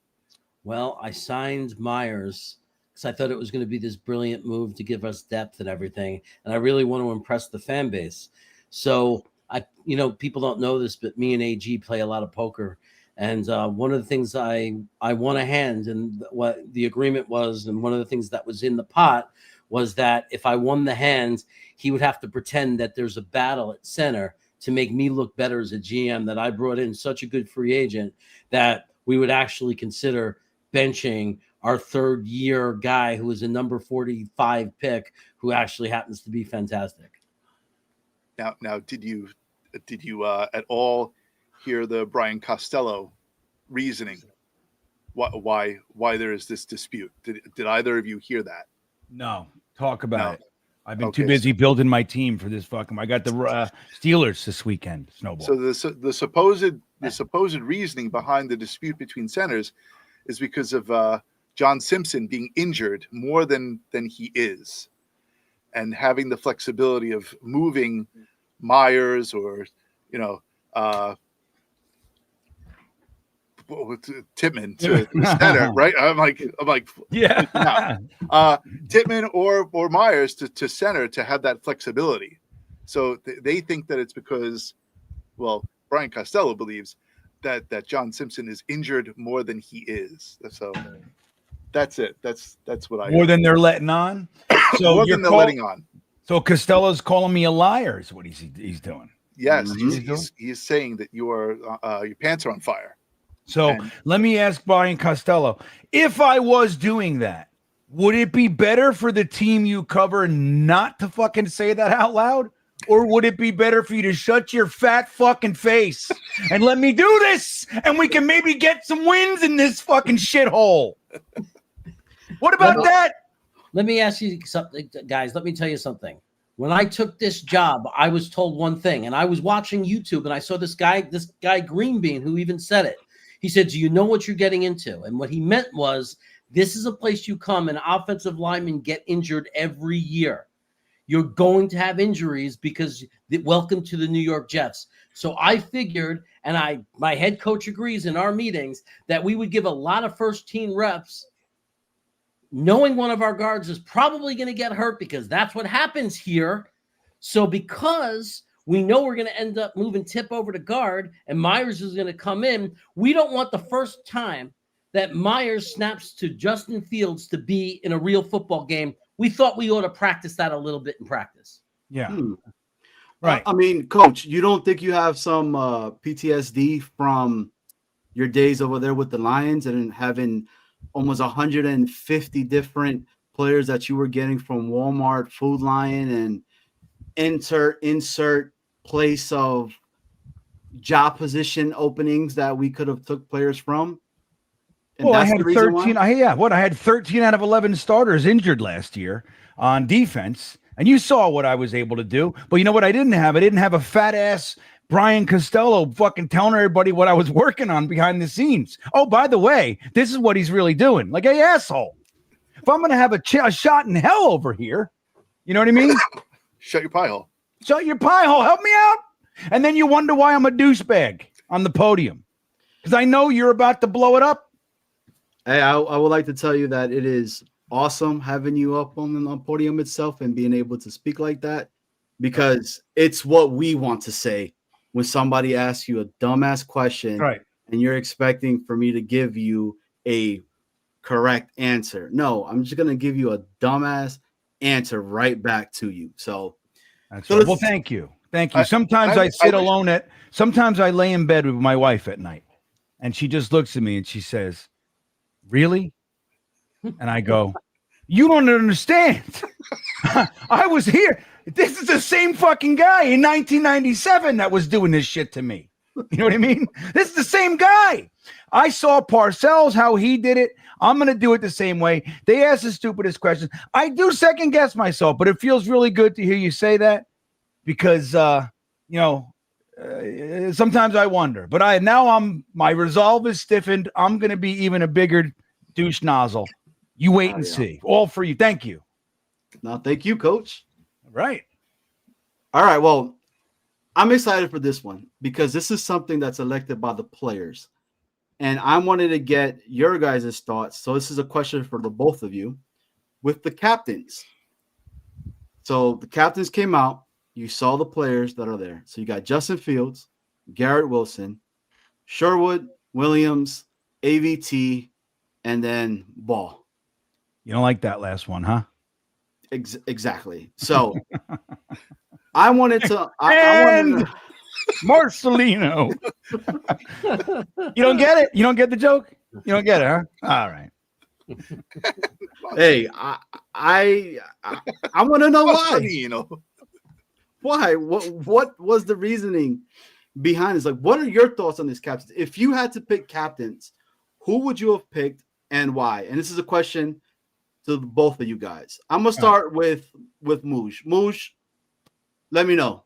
Well, I signed Myers because I thought it was going to be this brilliant move to give us depth and everything. And I really want to impress the fan base. So people don't know this, but me and AG play a lot of poker. And one of the things I won a hand, and what the agreement was, and one of the things that was in the pot was that if I won the hand, he would have to pretend that there's a battle at center to make me look better as a GM, that I brought in such a good free agent that we would actually consider benching our third year guy who was a number 45 pick, who actually happens to be fantastic. Now, did you at all hear the Brian Costello reasoning? Why there is this dispute? Did either of you hear that? No, talk about it. I've been Okay, too busy building my team for this fucking. I got the Steelers this weekend. Snowball. So the supposed reasoning behind the dispute between centers is because of John Simpson being injured more than he is, and having the flexibility of moving Myers or Tittman to center, right? I'm like, yeah. No. Tittman or Myers to center to have that flexibility. So they think that it's because, well, Brian Costello believes that John Simpson is injured more than he is. So that's it. That's what I More than they're letting on. So more than they're letting on. So Costello's calling me a liar. Is what he's doing. Yes, he's saying that your pants are on fire. So let me ask Brian Costello, if I was doing that, would it be better for the team you cover not to fucking say that out loud? Or would it be better for you to shut your fat fucking face and let me do this, and we can maybe get some wins in this fucking shithole? What about that? Let me ask you something, guys. Let me tell you something. When I took this job, I was told one thing, and I was watching YouTube, and I saw this guy GreenBean, who even said it. He said, do you know what you're getting into? And what he meant was, this is a place you come and offensive linemen get injured every year. You're going to have injuries because welcome to the New York Jets. So I figured, and my head coach agrees in our meetings, that we would give a lot of first team reps, knowing one of our guards is probably going to get hurt, because that's what happens here. So because we know we're going to end up moving Tip over to guard and Myers is going to come in, we don't want the first time that Myers snaps to Justin Fields to be in a real football game. We thought we ought to practice that a little bit in practice. Yeah. Right. I mean, Coach, you don't think you have some PTSD from your days over there with the Lions and having almost 150 different players that you were getting from Walmart, Food Lion, and insert place of job position openings that we could have took players from? And well, I had 13. I had 13 out of 11 starters injured last year on defense, and you saw what I was able to do. But you know what I didn't have? I didn't have a fat ass Brian Costello fucking telling everybody what I was working on behind the scenes. Oh, by the way, this is what he's really doing. Like, hey, asshole, if I'm going to have a shot in hell over here, you know what I mean? Shut your pie hole. Shut your pie hole. Help me out. And then you wonder why I'm a douchebag on the podium, because I know you're about to blow it up. Hey, I would like to tell you that it is awesome having you up on the podium itself and being able to speak like that, because it's what we want to say when somebody asks you a dumbass question, right, and you're expecting for me to give you a correct answer. No, I'm just going to give you a dumbass answer right back to you. So that's right. Well, thank you. Thank you. Sometimes I sit alone sometimes I lay in bed with my wife at night, and she just looks at me and she says, really? And I go, you don't understand. I was here. This is the same fucking guy in 1997 that was doing this shit to me. You know what I mean? This is the same guy. I saw Parcells, how he did it. I'm going to do it the same way. They ask the stupidest questions. I do second guess myself, but it feels really good to hear you say that, because, sometimes I wonder, but my resolve is stiffened. I'm going to be even a bigger douche nozzle. You wait and see. All for you. Thank you. No, thank you, Coach. Right. All right. Well, I'm excited for this one because this is something that's elected by the players. And I wanted to get your guys' thoughts. So this is a question for the both of you with the captains. So the captains came out. You saw the players that are there. So you got Justin Fields, Garrett Wilson, Sherwood, Williams, AVT, and then Ball. You don't like that last one, huh? Exactly. So I wanted to. And Marcelino. You don't get it? You don't get the joke? You don't get it, huh? All right. Hey, I want to know why. Funny, you know. Why? What was the reasoning behind this? Like, what are your thoughts on this captain? If you had to pick captains, who would you have picked and why? And this is a question to both of you guys. I'm gonna start with Moosh. Moosh, let me know.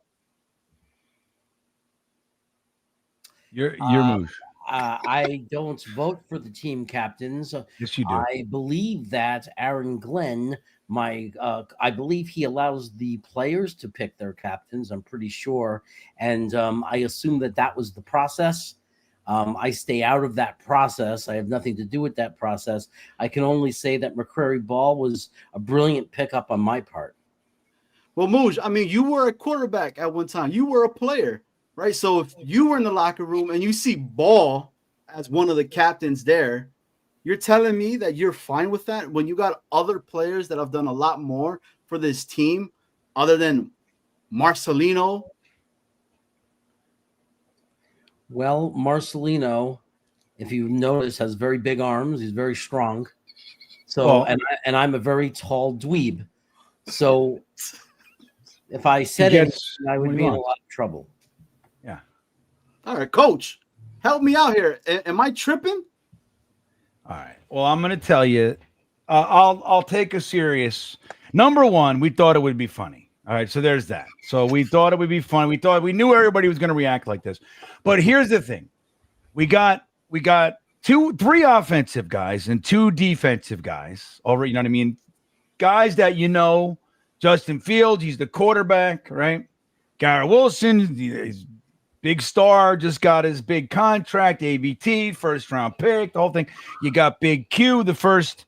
Your move. I don't vote for the team captains. Yes, you do. I believe that Aaron Glenn, I believe he allows the players to pick their captains. I'm pretty sure, and I assume that was the process. I stay out of that process. I have nothing to do with that process. I can only say that McCrary Ball was a brilliant pickup on my part. Well, Moosh, I mean, you were a quarterback at one time. You were a player, right? So if you were in the locker room and you see Ball as one of the captains there, you're telling me that you're fine with that when you got other players that have done a lot more for this team other than Marcelino? Well, Marcelino, if you notice, has very big arms. He's very strong. So, and I'm a very tall dweeb. So, if I said it, I would be in a lot of trouble. Yeah. All right, Coach, help me out here. Am I tripping? All right. Well, I'm going to tell you. I'll take a serious. Number one, we thought it would be funny. All right, so there's that. So we thought it would be fun. We knew everybody was going to react like this. But here's the thing. We got 3 offensive guys and 2 defensive guys. Already, you know what I mean? Guys that Justin Fields, he's the quarterback, right? Garrett Wilson, he's big star, just got his big contract, AVT, first round pick, the whole thing. You got Big Q, the first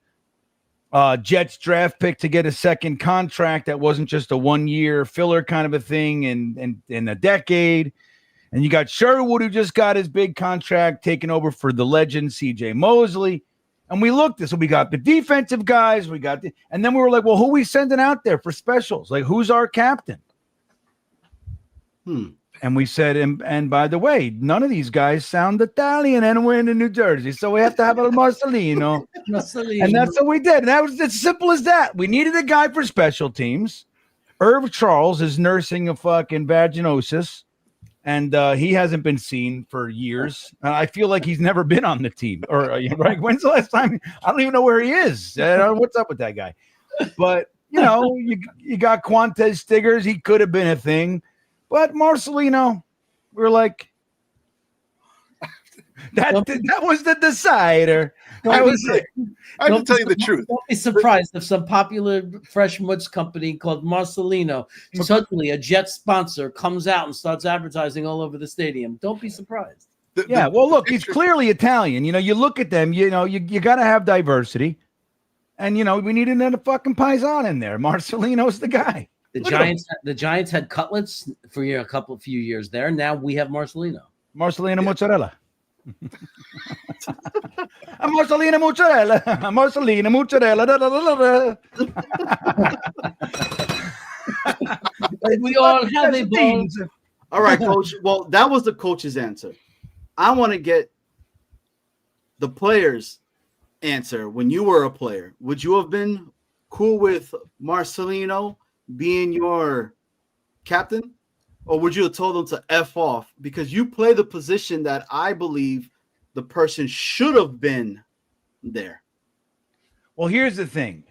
Jets draft pick to get a second contract that wasn't just a 1-year filler kind of a thing in a decade. And you got Sherwood, who just got his big contract taken over for the legend CJ Mosley. And we looked at, so we got the defensive guys, and then we were like, well, who are we sending out there for specials? Like, who's our captain? And we said, and by the way, none of these guys sound Italian, and we're in New Jersey, so we have to have a Marcelino. And that's what we did. And that was as simple as that. We needed a guy for special teams. Irv Charles is nursing a fucking vaginosis, and he hasn't been seen for years. I feel like he's never been on the team. Or right? When's the last time? I don't even know where he is. What's up with that guy? But you got Quantez Stiggers. He could have been a thing. But Marcelino, we're like, that was the decider. That was it. I have to tell you the truth. Don't be surprised if some popular fresh moods company called Marcelino, suddenly a Jet sponsor, comes out and starts advertising all over the stadium. Don't be surprised. Well, look, he's clearly Italian. You look at them, you got to have diversity. And, we need another fucking Paisan in there. Marcelino's the guy. The Giants had Cutlets for a few years there. Now we have Marcelino. Marcelino mozzarella. Marcelino mozzarella. Marcelino mozzarella. We all have a bone. All right, Coach. Well, that was the coach's answer. I want to get the players' answer. When you were a player, would you have been cool with Marcelino being your captain, or would you have told them to F off because you play the position that I believe the person should have been there? Well, here's the thing.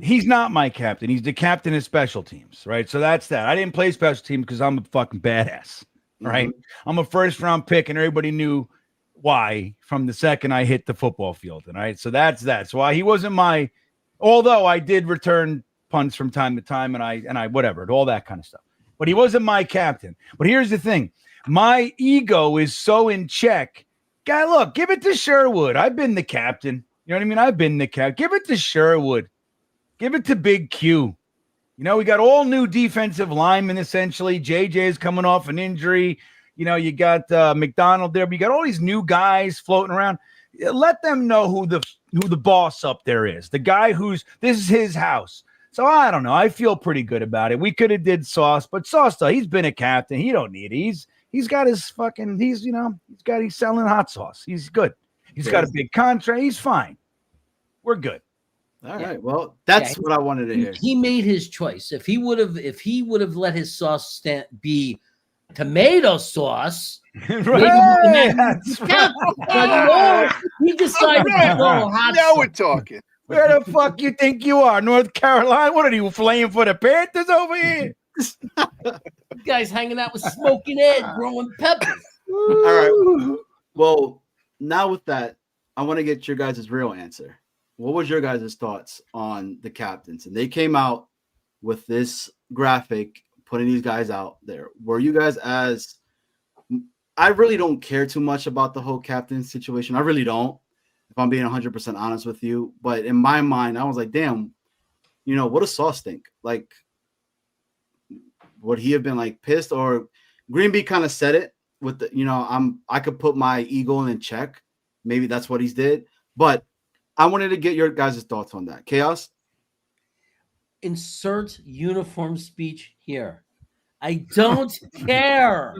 He's not my captain. He's the captain of special teams, right? So that's that. I didn't play special teams because I'm a fucking badass, right? I'm a first-round pick, and everybody knew why from the second I hit the football field, all right? So that's that. So he wasn't my Although I did return punts from time to time, and I whatever, all that kind of stuff. But he wasn't my captain. But here's the thing. My ego is so in check. Guy, look, give it to Sherwood. I've been the captain. You know what I mean? I've been the captain. Give it to Sherwood. Give it to Big Q. You know, we got all new defensive linemen, essentially. JJ is coming off an injury. You know, you got McDonald there. But you got all these new guys floating around. Let them know who the boss up there is. The guy this is his house. So I don't know. I feel pretty good about it. We could have did Sauce, but Sauce, he's been a captain. He don't need it. He's got his fucking, he's selling hot sauce. He's good. He's got a big contract. He's fine. We're good. All right. Well, that's what I wanted to hear. He made his choice. If he would have let his sauce be tomato sauce, right. That's right. But no, he decided to go hot Now sauce. we're talking. Where the fuck you think you are? North Carolina? What are you playing for the Panthers over here? You guys hanging out with Smoking Ed, growing peppers. All right. Well, now with that, I want to get your guys' real answer. What was your guys' thoughts on the captains? And they came out with this graphic, putting these guys out there. Were you guys I really don't care too much about the whole captain situation. I really don't, if I'm being 100% honest with you. But in my mind, I was like, damn, what does Sauce think? Like, would he have been like pissed? Or GreenBean kind of said it with the, I could put my ego in check. Maybe that's what he's did. But I wanted to get your guys' thoughts on that. Chaos? Insert uniform speech here. I don't care.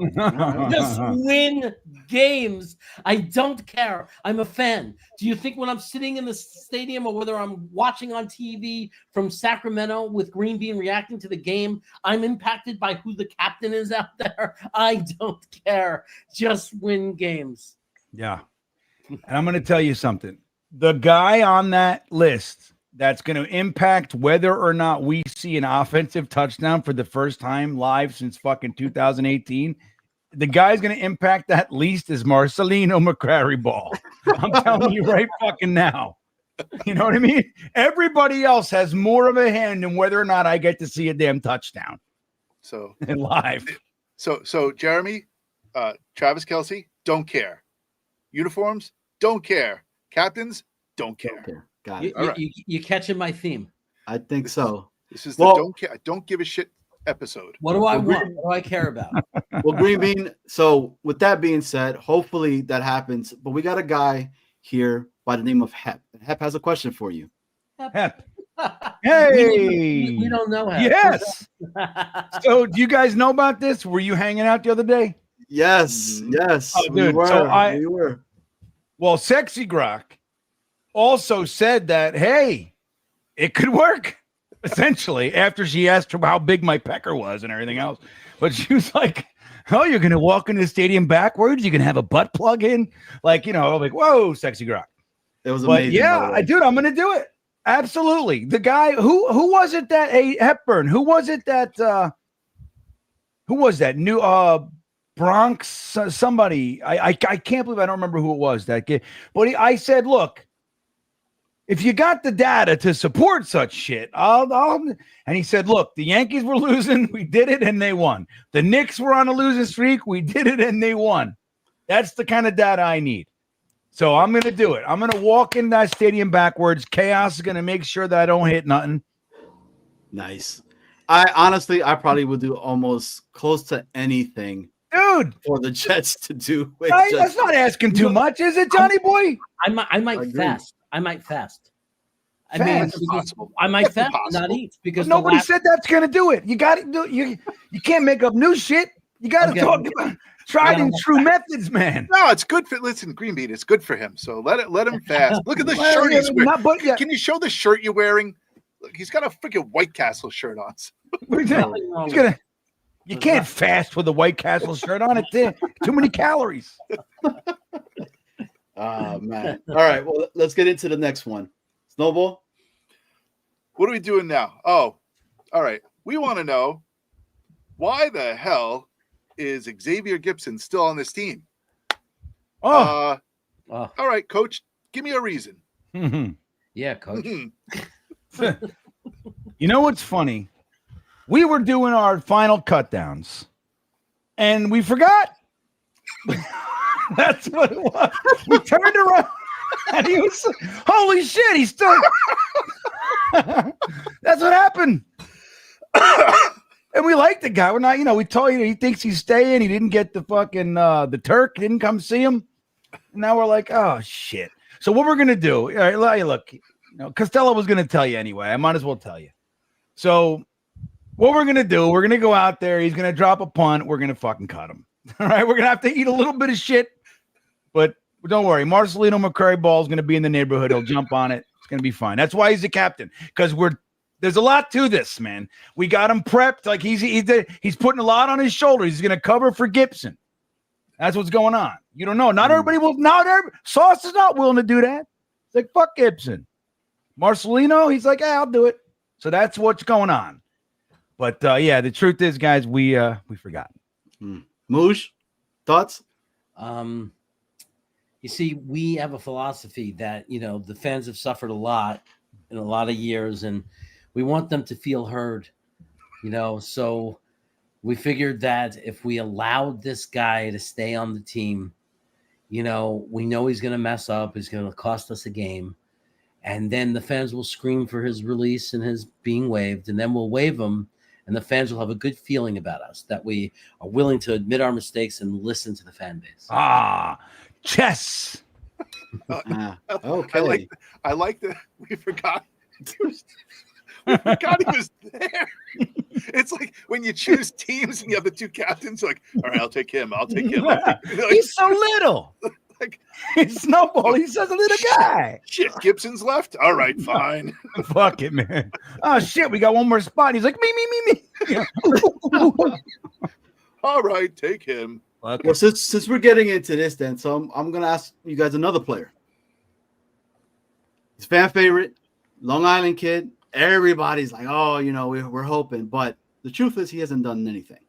Just win games. I don't care. I'm a fan. Do you think when I'm sitting in the stadium or whether I'm watching on TV from Sacramento with GreenBean reacting to the game, I'm impacted by who the captain is out there? I don't care. Just win games. Yeah. And I'm going to tell you something. The guy on that list that's going to impact whether or not we see an offensive touchdown for the first time live since fucking 2018, the guy's going to impact that least is Marcelino McCrary Ball. I'm telling you right fucking now. You know what I mean? Everybody else has more of a hand in whether or not I get to see a damn touchdown. So live. So Jeremy, Travis Kelce, don't care. Uniforms, don't care. Captains, don't care. Okay, got it. You catching my theme? I think so. This is the don't give a shit episode. What do I want? What do I care about? Well, GreenBean, so with that being said, hopefully that happens. But we got a guy here by the name of Hep. Hep has a question for you. Hep. Hey. We don't know Hep. Yes. So do you guys know about this? Were you hanging out the other day? Yes. Yes. Oh, dude. We were. Well, Sexy Grok also said that, hey, it could work, essentially, after she asked her how big my pecker was and everything else. But she was like, oh, you're going to walk into the stadium backwards? You're going to have a butt plug in? Like, like, whoa, Sexy Grok. It was amazing. But yeah, dude, I'm going to do it. Absolutely. The guy, who was it that, Hepburn, who was that new, Bronx, somebody, I can't believe I don't remember who it was that kid, but I said, look, if you got the data to support such shit, and he said, look, the Yankees were losing, we did it, and they won. The Knicks were on a losing streak, we did it, and they won. That's the kind of data I need. So I'm going to do it. I'm going to walk in that stadium backwards. Chaos is going to make sure that I don't hit nothing. Nice. I probably would do almost close to anything. Dude, for the Jets to do. That's not asking too much, is it, Johnny boy? I might fast. I might fast. I Fast. mean, I might fast, not eat, because nobody said that's going to do it. You got to do. You can't make up new shit. You got to talk about tried and true methods, man. No, it's good for. Listen, GreenBean, it's good for him. So let him fast. Look at the shirt he's wearing. Can you show the shirt you're wearing? Look, he's got a freaking White Castle shirt on. He's gonna. You can't fast with a White Castle shirt on it. Too many calories. Oh, man. All right. Well, let's get into the next one. Snowball? What are we doing now? Oh, all right. We want to know why the hell is Xavier Gibson still on this team? All right, Coach. Give me a reason. Yeah, Coach. You know what's funny? We were doing our final cut downs, and we forgot. That's what it was. We turned around, and he was, holy shit, he's still. That's what happened. And we like the guy. We're not, we told you he thinks he's staying. He didn't get the fucking, the Turk didn't come see him. And now we're like, oh, shit. So what we're going to do, all right, look, Costello was going to tell you anyway. I might as well tell you. So what we're going to do, we're going to go out there. He's going to drop a punt. We're going to fucking cut him. All right. We're going to have to eat a little bit of shit, but don't worry. Marcelino McCurry ball is going to be in the neighborhood. He'll jump on it. It's going to be fine. That's why he's the captain, because there's a lot to this, man. We got him prepped. Like he's putting a lot on his shoulders. He's going to cover for Gibson. That's what's going on. You don't know. Not everybody will. Sauce is not willing to do that. It's like, fuck Gibson. Marcelino, he's like, hey, I'll do it. So that's what's going on. But yeah, the truth is, guys, we forgot. Moosh, thoughts? You see, we have a philosophy that, the fans have suffered a lot in a lot of years, and we want them to feel heard, so we figured that if we allowed this guy to stay on the team, we know he's going to mess up. He's going to cost us a game. And then the fans will scream for his release and his being waived, and then we'll waive him. And the fans will have a good feeling about us, that we are willing to admit our mistakes and listen to the fan base. Chess. Okay. I like that we forgot. We forgot he was there. It's like when you choose teams and you have the two captains, like, all right, I'll take him. He's so little. Like, he's Snowball. He's such a little guy. Shit, Gibson's left. All right, fine. Fuck it, man. Oh shit, we got one more spot. He's like, me. All right, take him. Okay. Well, since we're getting into this, then, so I'm gonna ask you guys another player. He's fan favorite, Long Island kid. Everybody's like, oh, we're hoping, but the truth is he hasn't done anything.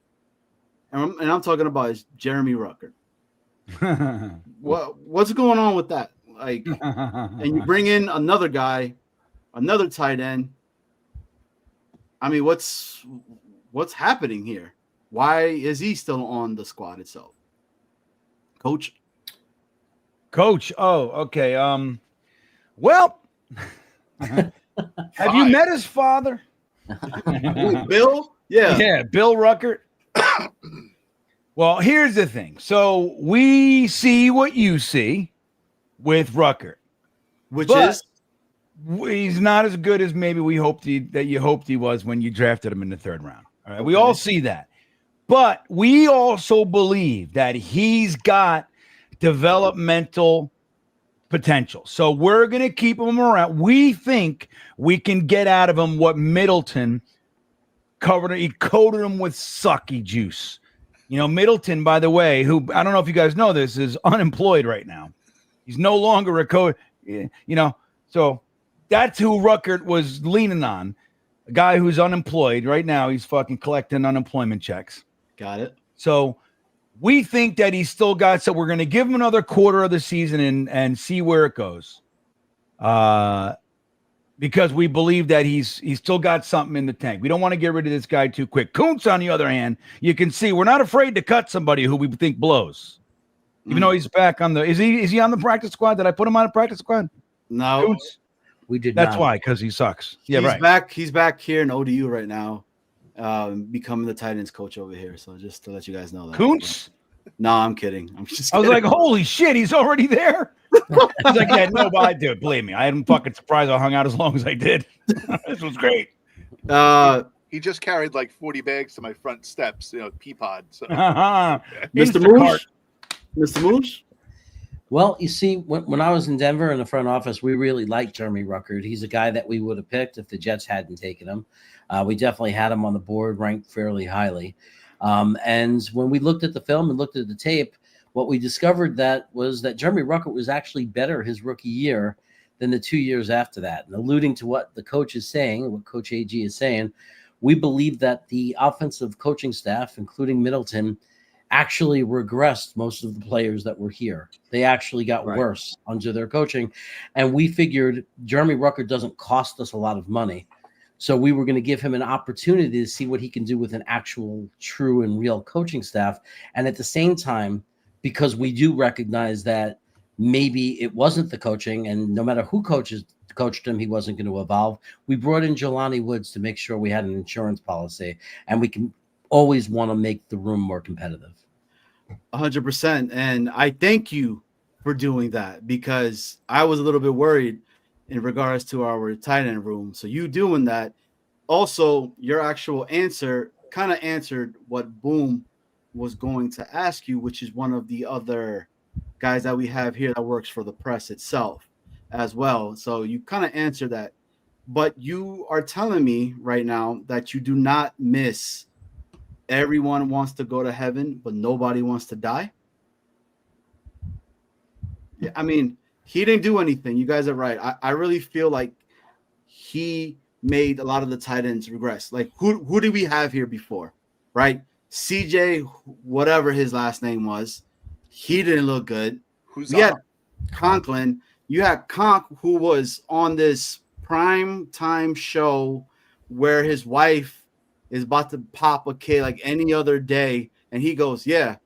And I'm talking about is Jeremy Ruckert. What's going on with that? Like, and you bring in another guy, another tight end. I mean, what's happening here? Why is he still on the squad itself? Coach. Oh, okay. Well, have you met his father? Bill? Yeah, Bill Ruckert. Well, here's the thing. So we see what you see with Ruckert, which is he's not as good as maybe you hoped he was when you drafted him in the third round. All right, okay. We all see that, but we also believe that he's got developmental potential. So we're going to keep him around. We think we can get out of him what Middleton covered. He coated him with sucky juice. Middleton, by the way, who I don't know if you guys know this, is unemployed right now. He's no longer a coach, so that's who Ruckert was leaning on. A guy who's unemployed right now. He's fucking collecting unemployment checks. Got it. So we think that he's still got, so we're going to give him another quarter of the season and see where it goes. Because we believe that he's still got something in the tank. We don't want to get rid of this guy too quick. Kuntz, on the other hand, you can see we're not afraid to cut somebody who we think blows. Even though he's back on the, is he on the practice squad? Did I put him on the practice squad? No. Kuntz? We did That's not. why, because he sucks. Yeah, he's right. back. He's back here in ODU right now, becoming the tight ends coach over here. So just to let you guys know that. Kuntz? No, I'm kidding. I'm just I was kidding. like, holy shit, he's already there. He's like, yeah, no, but I do. Believe me, I am fucking surprised I hung out as long as I did. This was great. He just carried like 40 bags to my front steps, pea pod. So. Mr. Moosh? Mr. Moosh? Well, you see, when I was in Denver in the front office, we really liked Jeremy Ruckert. He's a guy that we would have picked if the Jets hadn't taken him. We definitely had him on the board, ranked fairly highly. And when we looked at the film and looked at the tape, what we discovered was that Jeremy Ruckert was actually better his rookie year than the 2 years after that. And alluding to what the coach is saying, what Coach AG is saying, we believe that the offensive coaching staff, including Middleton, actually regressed most of the players that were here. They actually got Right. worse under their coaching. And we figured Jeremy Rucker doesn't cost us a lot of money. So we were going to give him an opportunity to see what he can do with an actual true and real coaching staff. And at the same time, because we do recognize that maybe it wasn't the coaching, and no matter who coached him, he wasn't going to evolve. We brought in Jelani Woods to make sure we had an insurance policy, and we can always want to make the room more competitive. 100%. And I thank you for doing that, because I was a little bit worried in regards to our tight end room. So you doing that. Also, your actual answer kind of answered what Boom was going to ask you, which is one of the other guys that we have here that works for the press itself as well. So you kind of answered that. But you are telling me right now that you do not miss everyone wants to go to heaven, but nobody wants to die. Yeah, I mean, he didn't do anything. You guys are right. I really feel like he made a lot of the tight ends regress. Like, who did we have here before, right? CJ, whatever his last name was, he didn't look good. Who's We had on? Conklin. You had Conk, who was on this prime time show where his wife is about to pop a kid like any other day, and he goes, "Yeah,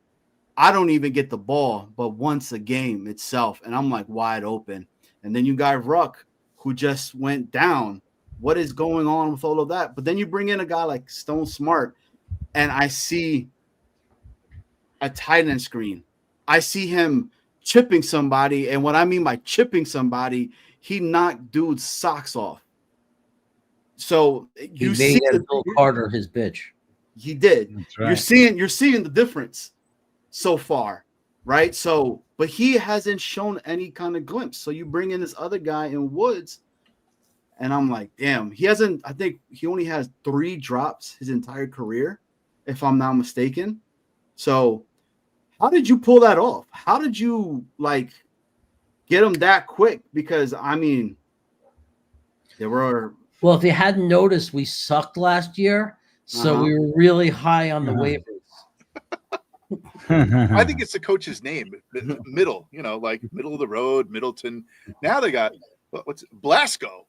I don't even get the ball, but once a game itself," and I'm like wide open. And then you got Ruck, who just went down. What is going on with all of that? But then you bring in a guy like Stone Smart, and I see a tight end screen. I see him chipping somebody, and what I mean by chipping somebody, he knocked dude's socks off. So you He see made Bill Carter his bitch. he did. That's right. You're seeing the difference so far, right? So, but he hasn't shown any kind of glimpse. So you bring in this other guy in Woods, and I'm like, damn, he hasn't. I think he only has 3 drops his entire career, if I'm not mistaken. So, how did you pull that off? How did you like get him that quick? Because I mean, there were. Well, if you hadn't noticed, we sucked last year, so we were really high on the waivers. I think it's the coach's name, middle, like middle of the road, Middleton. Now they got what's Blasco,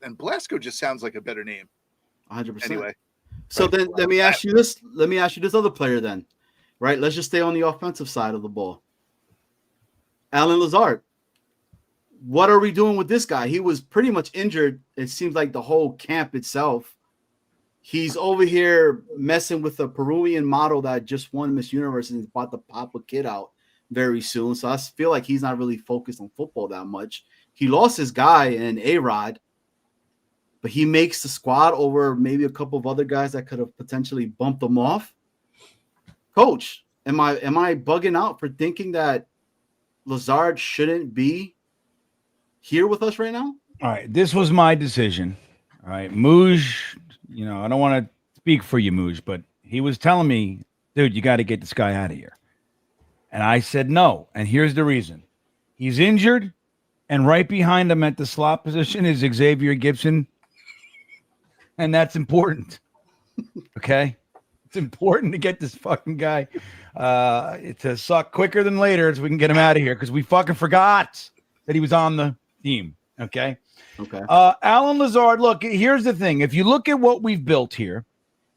and Blasco just sounds like a better name. 100%. Anyway, So then let me ask you this. Let me ask you this other player then, right? Let's just stay on the offensive side of the ball. Alan Lazard. What are we doing with this guy? He was pretty much injured. It seems like the whole camp itself. He's over here messing with a Peruvian model that just won Miss Universe and is about to pop a kid out very soon. So I feel like he's not really focused on football that much. He lost his guy in A-Rod, but he makes the squad over maybe a couple of other guys that could have potentially bumped him off. Coach, am I bugging out for thinking that Lazard shouldn't be here with us right now? All right, this was my decision. All right, Mooj, I don't want to speak for you, Mooj, but he was telling me, dude, you got to get this guy out of here. And I said no, and here's the reason. He's injured, and right behind him at the slot position is Xavier Gibson, and that's important. Okay? It's important to get this fucking guy to suck quicker than later so we can get him out of here, because we fucking forgot that he was on the team. Okay. Alan Lazard, look, here's the thing. If you look at what we've built here,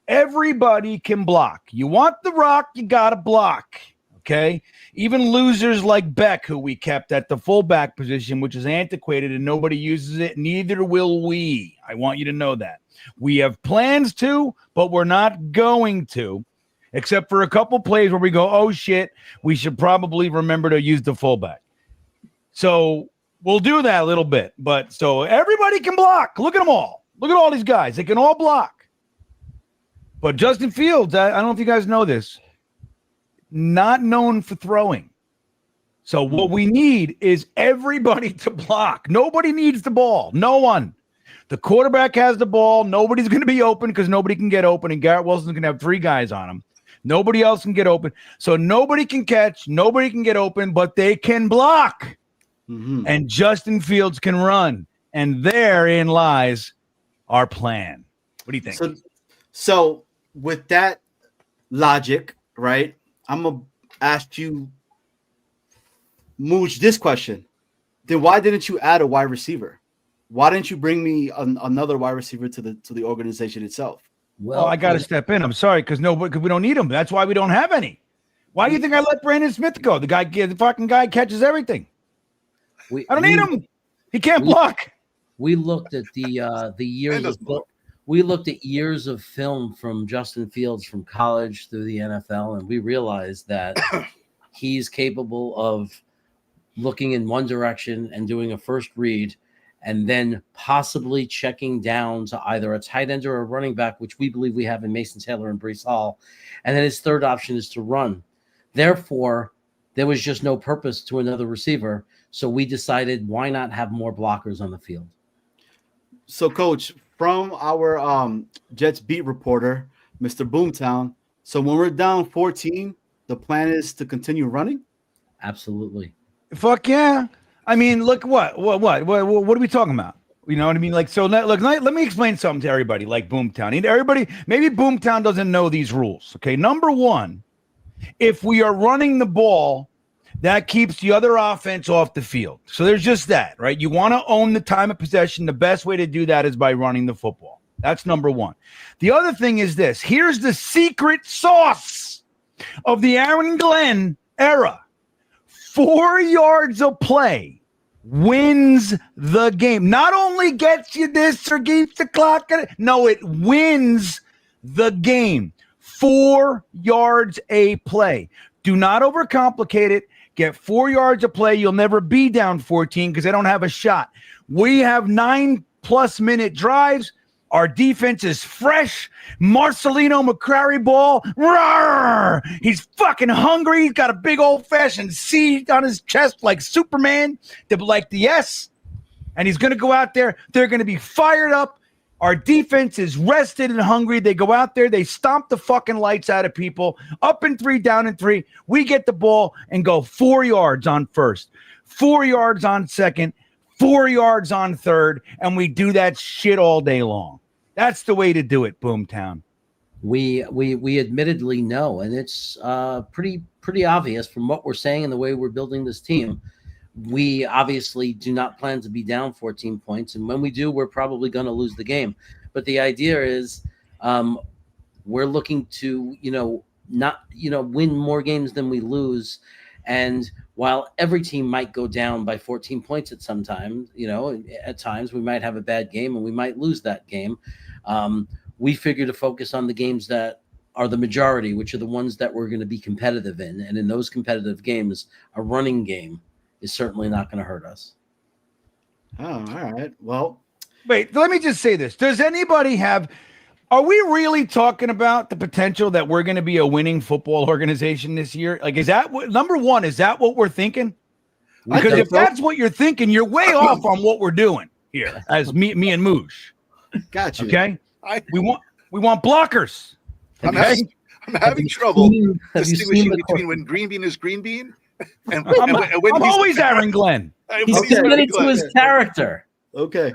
everybody can block. You want the rock, you got to block. Okay. Even losers like Beck, who we kept at the fullback position, which is antiquated and nobody uses it. Neither will we. I want you to know that. We have plans to, but we're not going to, except for a couple plays where we go, oh shit, we should probably remember to use the fullback. So we'll do that a little bit, but so everybody can block. Look at them all. Look at all these guys. They can all block. But Justin Fields, I don't know if you guys know this, not known for throwing. So what we need is everybody to block. Nobody needs the ball. No one. The quarterback has the ball. Nobody's going to be open because nobody can get open, and Garrett Wilson's going to have 3 guys on him. Nobody else can get open. So nobody can catch. Nobody can get open, but they can block. Mm-hmm. And Justin Fields can run. And therein lies our plan. What do you think? So with that logic, right, I'm gonna ask you, Mooch, this question. Then why didn't you add a wide receiver? Why didn't you bring me another wide receiver to the organization itself? Well, I got to step in. I'm sorry because we don't need them. That's why we don't have any. Why do you think I let Brandon Smith go? The fucking guy catches everything. I don't need him. He can't block. We looked at the years of we looked at years of film from Justin Fields from college through the NFL, and we realized that he's capable of looking in one direction and doing a first read, and then possibly checking down to either a tight end or a running back, which we believe we have in Mason Taylor and Breece Hall. And then his third option is to run. Therefore, there was just no purpose to another receiver. So we decided, why not have more blockers on the field? So, Coach, from our Jets beat reporter, Mr. Boomtown, so when we're down 14, the plan is to continue running? Absolutely. Fuck yeah. I mean, look, what are we talking about? You know what I mean? Like, so look, let me explain something to everybody, like Boomtown. Everybody, maybe Boomtown doesn't know these rules. Okay. Number one, if we are running the ball, that keeps the other offense off the field. So there's just that, right? You want to own the time of possession. The best way to do that is by running the football. That's number one. The other thing is this. Here's the secret sauce of the Aaron Glenn era. 4 yards of play wins the game. Not only gets you this or keeps the clock. No, it wins the game. 4 yards a play. Do not overcomplicate it. Get 4 yards of play. You'll never be down 14 because they don't have a shot. We have 9+ minute drives. Our defense is fresh. Marcelino McCrary ball. Rawr! He's fucking hungry. He's got a big old-fashioned C on his chest like Superman, like the S. And he's going to go out there. They're going to be fired up. Our defense is rested and hungry. They go out there. They stomp the fucking lights out of people. Up in 3, down in 3. We get the ball and go 4 yards on first, 4 yards on second, 4 yards on third, and we do that shit all day long. That's the way to do it, Boomtown. We admittedly know, and it's pretty obvious from what we're saying and the way we're building this team. We obviously do not plan to be down 14 points, and when we do, we're probably going to lose the game. But the idea is, we're looking to, win more games than we lose. And while every team might go down by 14 points at some time, at times we might have a bad game and we might lose that game. We figure to focus on the games that are the majority, which are the ones that we're going to be competitive in. And in those competitive games, a running game is certainly not going to hurt us. Oh, all right. Well, wait, let me just say this. Does anybody are we really talking about the potential that we're going to be a winning football organization this year? Like, is that number one? Is that what we're thinking? Because if that's what you're thinking, you're way off on what we're doing here as me and Moosh. Got you. Okay. We want blockers. Okay? I'm having trouble distinguishing between when GreenBean is GreenBean and when I'm always Aaron Glenn. He's committed to his character. Okay.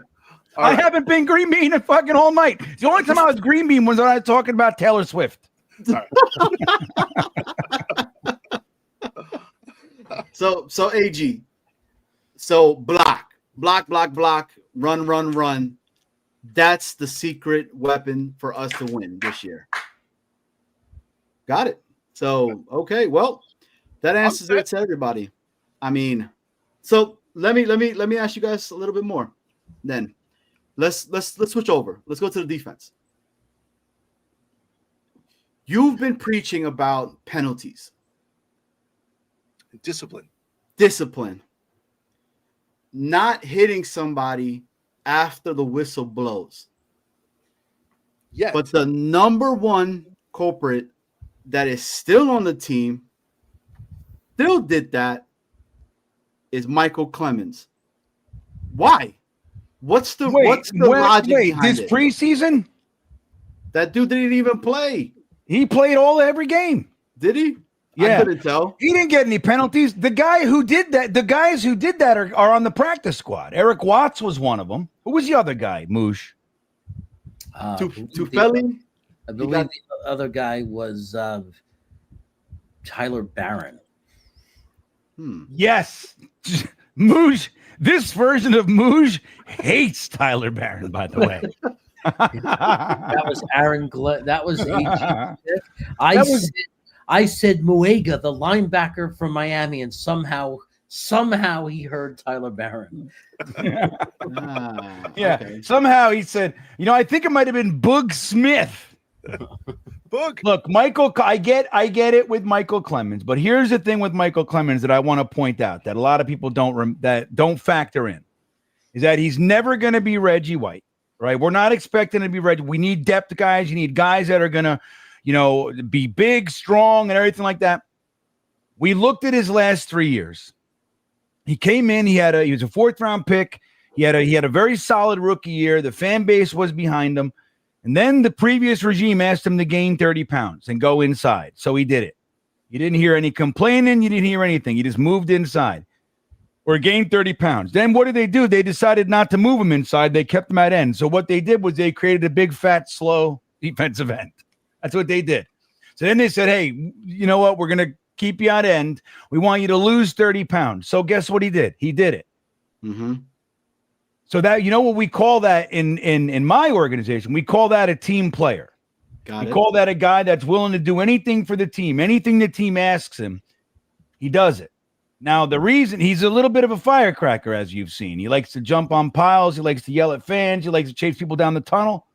I haven't been GreenBean in fucking all night. The only time I was GreenBean was when I was talking about Taylor Swift. Right. So AG. So block, run. That's the secret weapon for us to win this year. Got it. So okay, well, that answers it to everybody. I mean, so let me ask you guys a little bit more. Then let's switch over. Let's go to the defense. You've been preaching about penalties. Discipline. Not hitting somebody after the whistle blows. Yeah. But the number one culprit that is still on the team, still did that, is Michael Clemens. Why? What's the logic behind this it? preseason? That dude didn't even play. He played every game. Did he? Yeah. I couldn't tell. He didn't get any penalties. The guys who did that are on the practice squad. Eric Watts was one of them. Who was the other guy? Moosh. Tufeli? I believe the other guy was Tyler Barron. Yes. Mooj, this version of Mooj hates Tyler Barron, by the way. That was Aaron Glenn. That was AG. I said Muega, the linebacker from Miami, and somehow he heard Tyler Barron. Okay. Somehow he said, I think it might have been Boog Smith. Boog. Look, Michael, I get it with Michael Clemens, but here's the thing with Michael Clemens that I want to point out that a lot of people don't factor in, is that he's never going to be Reggie White, right? We're not expecting to be Reggie. We need depth guys. You need guys that are going to, be big, strong, and everything like that. We looked at his last 3 years. He came in. He was a 4th-round pick. He had a very solid rookie year. The fan base was behind him. And then the previous regime asked him to gain 30 pounds and go inside. So he did it. You didn't hear any complaining. You didn't hear anything. He just moved inside or gained 30 pounds. Then what did they do? They decided not to move him inside. They kept him at end. So what they did was they created a big, fat, slow defensive end. That's what they did. So then they said, hey, you know what? We're going to keep you at end. We want you to lose 30 pounds. So guess what he did? He did it. Mm-hmm. So that, what we call that in my organization, we call that a team player. We call that a guy that's willing to do anything for the team. Anything the team asks him, he does it. Now, the reason he's a little bit of a firecracker, as you've seen, he likes to jump on piles. He likes to yell at fans. He likes to chase people down the tunnel.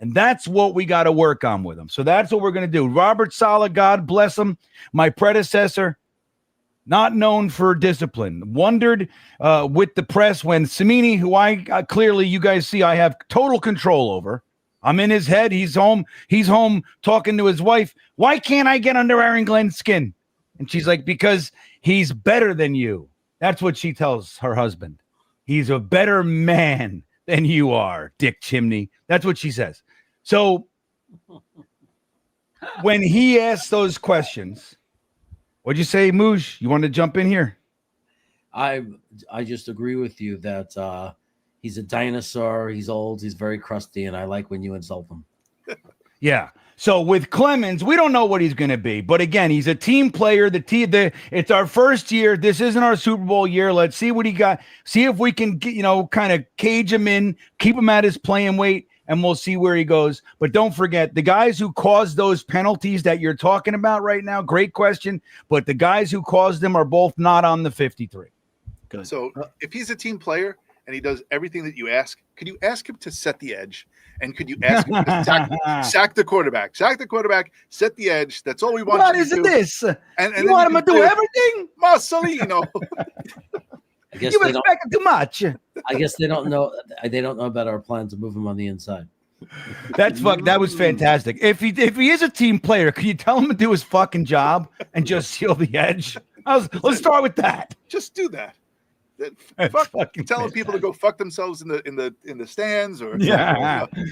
And that's what we got to work on with him. So that's what we're going to do. Robert Saleh, God bless him, my predecessor, not known for discipline, wondered with the press when Samini, who I clearly, you guys see, I have total control over. I'm in his head. He's home talking to his wife. Why can't I get under Aaron Glenn's skin? And she's like, because he's better than you. That's what she tells her husband. He's a better man than you are, Dick Chimney. That's what she says. So when he asks those questions, what'd you say, Mooj? You want to jump in here? I just agree with you that he's a dinosaur. He's old. He's very crusty, and I like when you insult him. Yeah. So with Clemens, we don't know what he's going to be, but again, he's a team player. It's our first year. This isn't our Super Bowl year. Let's see what he got. See if we can get, kind of cage him in, keep him at his playing weight, and we'll see where he goes. But don't forget, the guys who caused those penalties that you're talking about right now, great question, but the guys who caused them are both not on the 53. Good. So if he's a team player and he does everything that you ask, could you ask him to set the edge? And could you ask him to sack the quarterback? Sack the quarterback, set the edge. That's all we want. What is this? And you want him to do everything? Marcelino. I guess you expect too much. I guess they don't know. They don't know about our plan to move him on the inside. That was fantastic. If he is a team player, can you tell him to do his fucking job and just seal the edge? Let's start with that. Just do that. Telling people to go fuck themselves in the stands or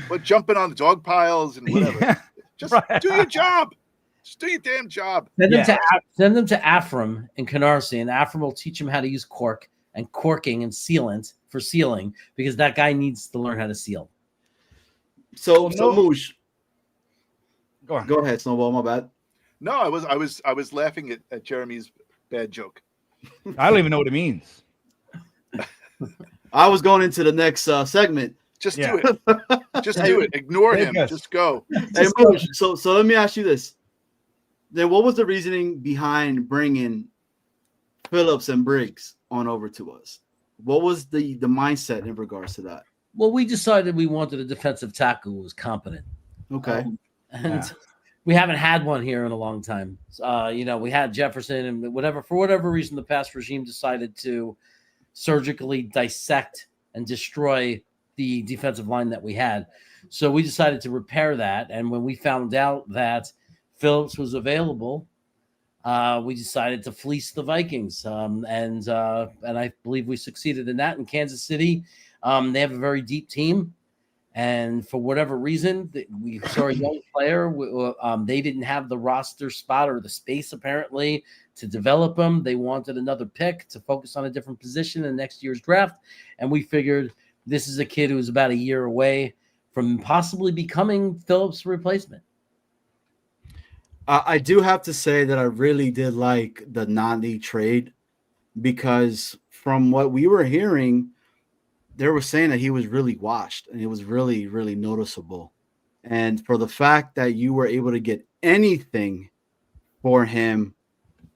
but jumping on the dog piles and whatever. Yeah, just do your job. Just do your damn job. Send them to Afram in Canarsie, and Afram will teach him how to use cork and corking and sealant for sealing, because that guy needs to learn how to seal. So Mooj. Go on. Go ahead, Snowball. My bad. No, I was laughing at Jeremy's bad joke. I don't even know what it means. I was going into the next segment. Just do it. Just do it. Ignore him. Just go. Hey, Mooj, so let me ask you this. Then what was the reasoning behind bringing Phillips and Briggs on over to us? What was the mindset in regards to that? Well, we decided we wanted a defensive tackle who was competent. Okay. We haven't had one here in a long time. We had Jefferson and for whatever reason, the past regime decided to surgically dissect and destroy the defensive line that we had. So we decided to repair that. And when we found out that Phillips was available, we decided to fleece the Vikings. And I believe we succeeded in that in Kansas City. They have a very deep team. And for whatever reason, we saw a young player. They didn't have the roster spot or the space, apparently, to develop them. They wanted another pick to focus on a different position in next year's draft. And we figured this is a kid who is about a year away from possibly becoming Phillips' replacement. I do have to say that I really did like the non-league trade because from what we were hearing, they were saying that he was really washed and it was really, really noticeable. And for the fact that you were able to get anything for him,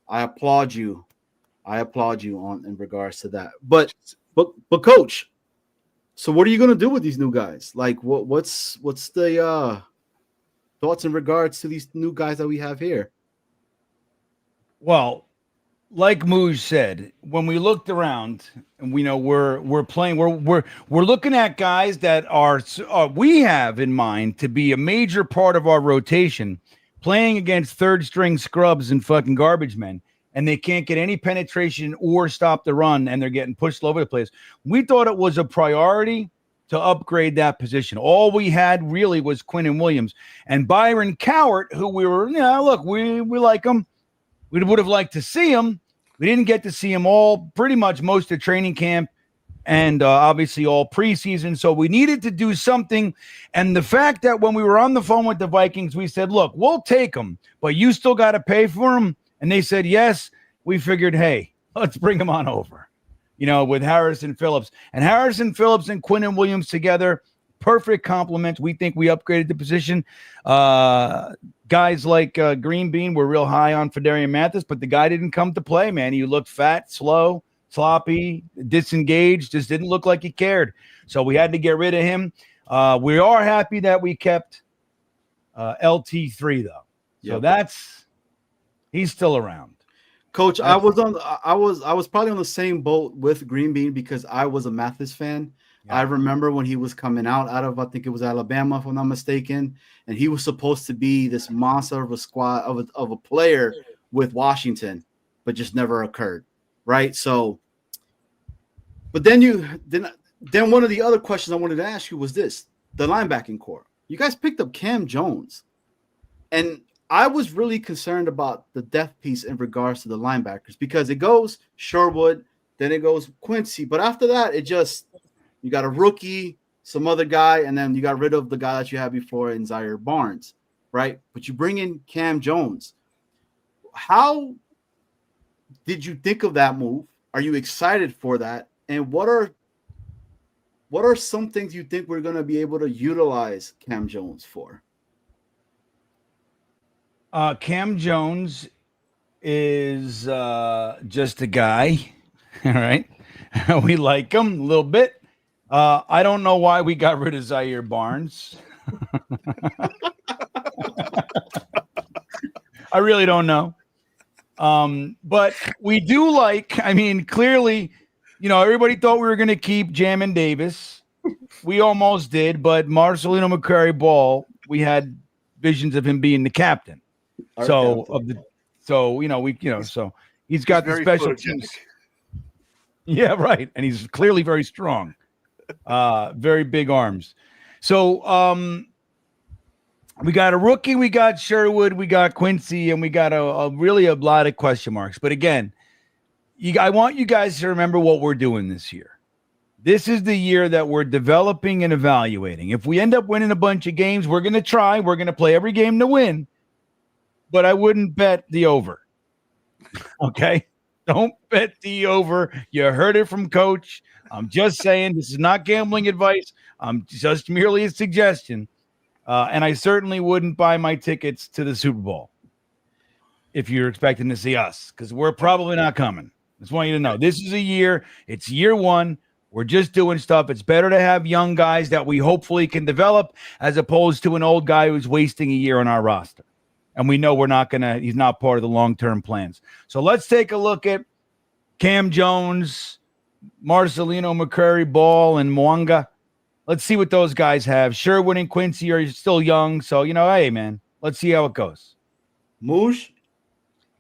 I applaud you. I applaud you on in regards to that. But coach, so what are you gonna do with these new guys? Like what's the thoughts in regards to these new guys that we have here? Well, like Mooj said, when we looked around, and we know we're playing, we're looking at guys that are we have in mind to be a major part of our rotation, playing against third string scrubs and fucking garbage men, and they can't get any penetration or stop the run, and they're getting pushed all over the place. We thought it was a priority to upgrade that position. All we had really was Quinn Williams and Byron Cowart, who we were, look, we like him. We would have liked to see him. We didn't get to see him all, pretty much most of training camp and obviously all preseason. So we needed to do something. And the fact that when we were on the phone with the Vikings, we said, look, we'll take him, but you still got to pay for him. And they said, yes. We figured, hey, let's bring him on over, with Harrison Phillips. And Harrison Phillips and Quinn Williams together, perfect complement. We think we upgraded the position. Guys like GreenBean were real high on Fedarian Mathis, but the guy didn't come to play, man. He looked fat, slow, sloppy, disengaged, just didn't look like he cared. So we had to get rid of him. We are happy that we kept LT3 though. So he's still around. Coach, I was probably on the same boat with GreenBean because I was a Mathis fan. Yeah. I remember when he was coming out of, I think it was Alabama, if I'm not mistaken, and he was supposed to be this monster of a squad of a player with Washington, but just never occurred, right? So, but then one of the other questions I wanted to ask you was this: the linebacking core. You guys picked up Cam Jones, and I was really concerned about the depth piece in regards to the linebackers because it goes Sherwood, then it goes Quincy, but after that, you got a rookie, some other guy, and then you got rid of the guy that you had before in Zaire Barnes, right? But you bring in Cam Jones. How did you think of that move? Are you excited for that? And what are some things you think we're going to be able to utilize Cam Jones for? Cam Jones is just a guy, all right? We like him a little bit. I don't know why we got rid of Zaire Barnes. I really don't know. But we do clearly, everybody thought we were going to keep Jamin Davis. We almost did, but Marcelino McCrary-Ball, we had visions of him being the captain. So he's got the special teams. Yeah, right. And he's clearly very strong. Very big arms. So we got a rookie, we got Sherwood, we got Quincy, and we got a really a lot of question marks. But again, I want you guys to remember what we're doing this year. This is the year that we're developing and evaluating. If we end up winning a bunch of games, we're going to try. We're going to play every game to win. But I wouldn't bet the over. Okay? Don't bet the over. You heard it from Coach. I'm just saying this is not gambling advice. I'm just merely a suggestion. And I certainly wouldn't buy my tickets to the Super Bowl if you're expecting to see us, because we're probably not coming. Just want you to know this is a year. It's year one. We're just doing stuff. It's better to have young guys that we hopefully can develop as opposed to an old guy who's wasting a year on our roster. And we know he's not part of the long-term plans. So let's take a look at Cam Jones, Marcelino McCrary-Ball, and Mwanga. Let's see what those guys have. Sherwood and Quincy are still young. So, hey, man, let's see how it goes. Moosh?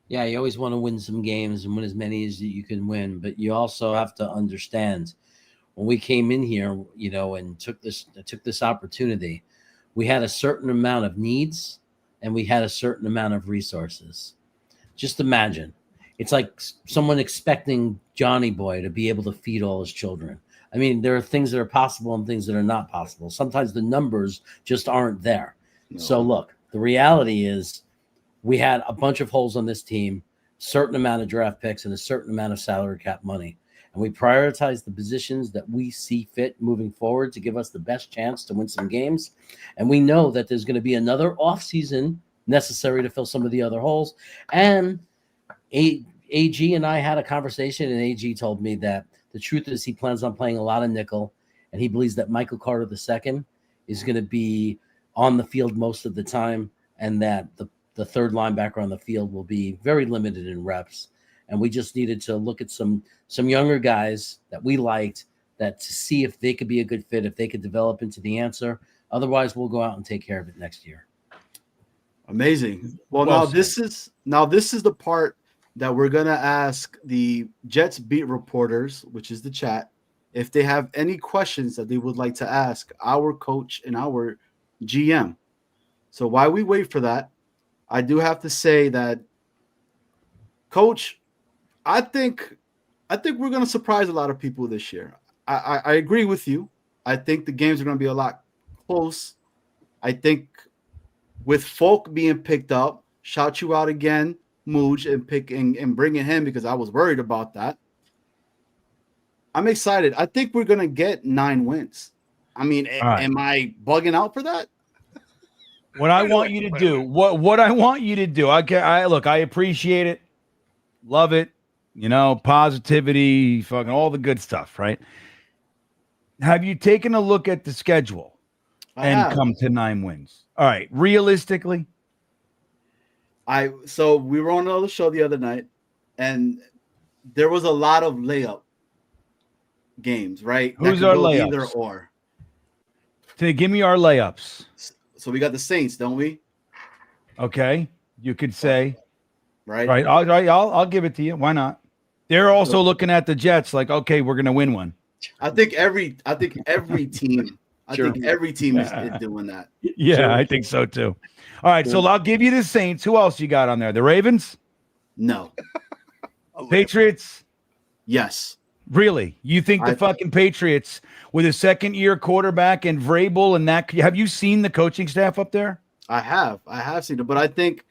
Yeah, you always want to win some games and win as many as you can win. But you also have to understand when we came in here, and took this opportunity, we had a certain amount of needs and we had a certain amount of resources. Just imagine. It's like someone expecting Johnny Boy to be able to feed all his children. I mean, there are things that are possible and things that are not possible. Sometimes the numbers just aren't there. No. So look, the reality is we had a bunch of holes on this team, certain amount of draft picks and a certain amount of salary cap money. And we prioritized the positions that we see fit moving forward to give us the best chance to win some games. And we know that there's going to be another offseason necessary to fill some of the other holes. And AG and I had a conversation, and AG told me that the truth is he plans on playing a lot of nickel, and he believes that Michael Carter II is going to be on the field most of the time, and that the third linebacker on the field will be very limited in reps. And we just needed to look at some younger guys that we liked, that to see if they could be a good fit, if they could develop into the answer. Otherwise, we'll go out and take care of it next year. Amazing. Well, now this is the part that we're gonna ask the Jets beat reporters, which is the chat, if they have any questions that they would like to ask our coach and our GM. So while we wait for that, I do have to say that, Coach, I think we're going to surprise a lot of people this year. I agree with you. I think the games are going to be a lot close. I think with Folk being picked up, shout you out again, Mooj, and bringing him, because I was worried about that. I'm excited. I think we're going to get 9 wins. I mean, am I bugging out for that? What I want you to do, what I want you to do, I appreciate it, love it, positivity, fucking all the good stuff, right? Have you taken a look at the schedule and come to 9 wins? All right, realistically, so we were on another show the other night, and there was a lot of layup games, right? Who's our layups? Either or. Give me our layups. So we got the Saints, don't we? Okay, you could say, right? I'll give it to you. Why not? They're also looking at the Jets, like, okay, we're gonna win one. I think every team, is doing that. Yeah, I think so too. All right, so I'll give you the Saints. Who else you got on there? The Ravens? No. Patriots? Yes. Really? You think the fucking Patriots with a second-year quarterback and Vrabel and that? Have you seen the coaching staff up there? I have seen it, but I think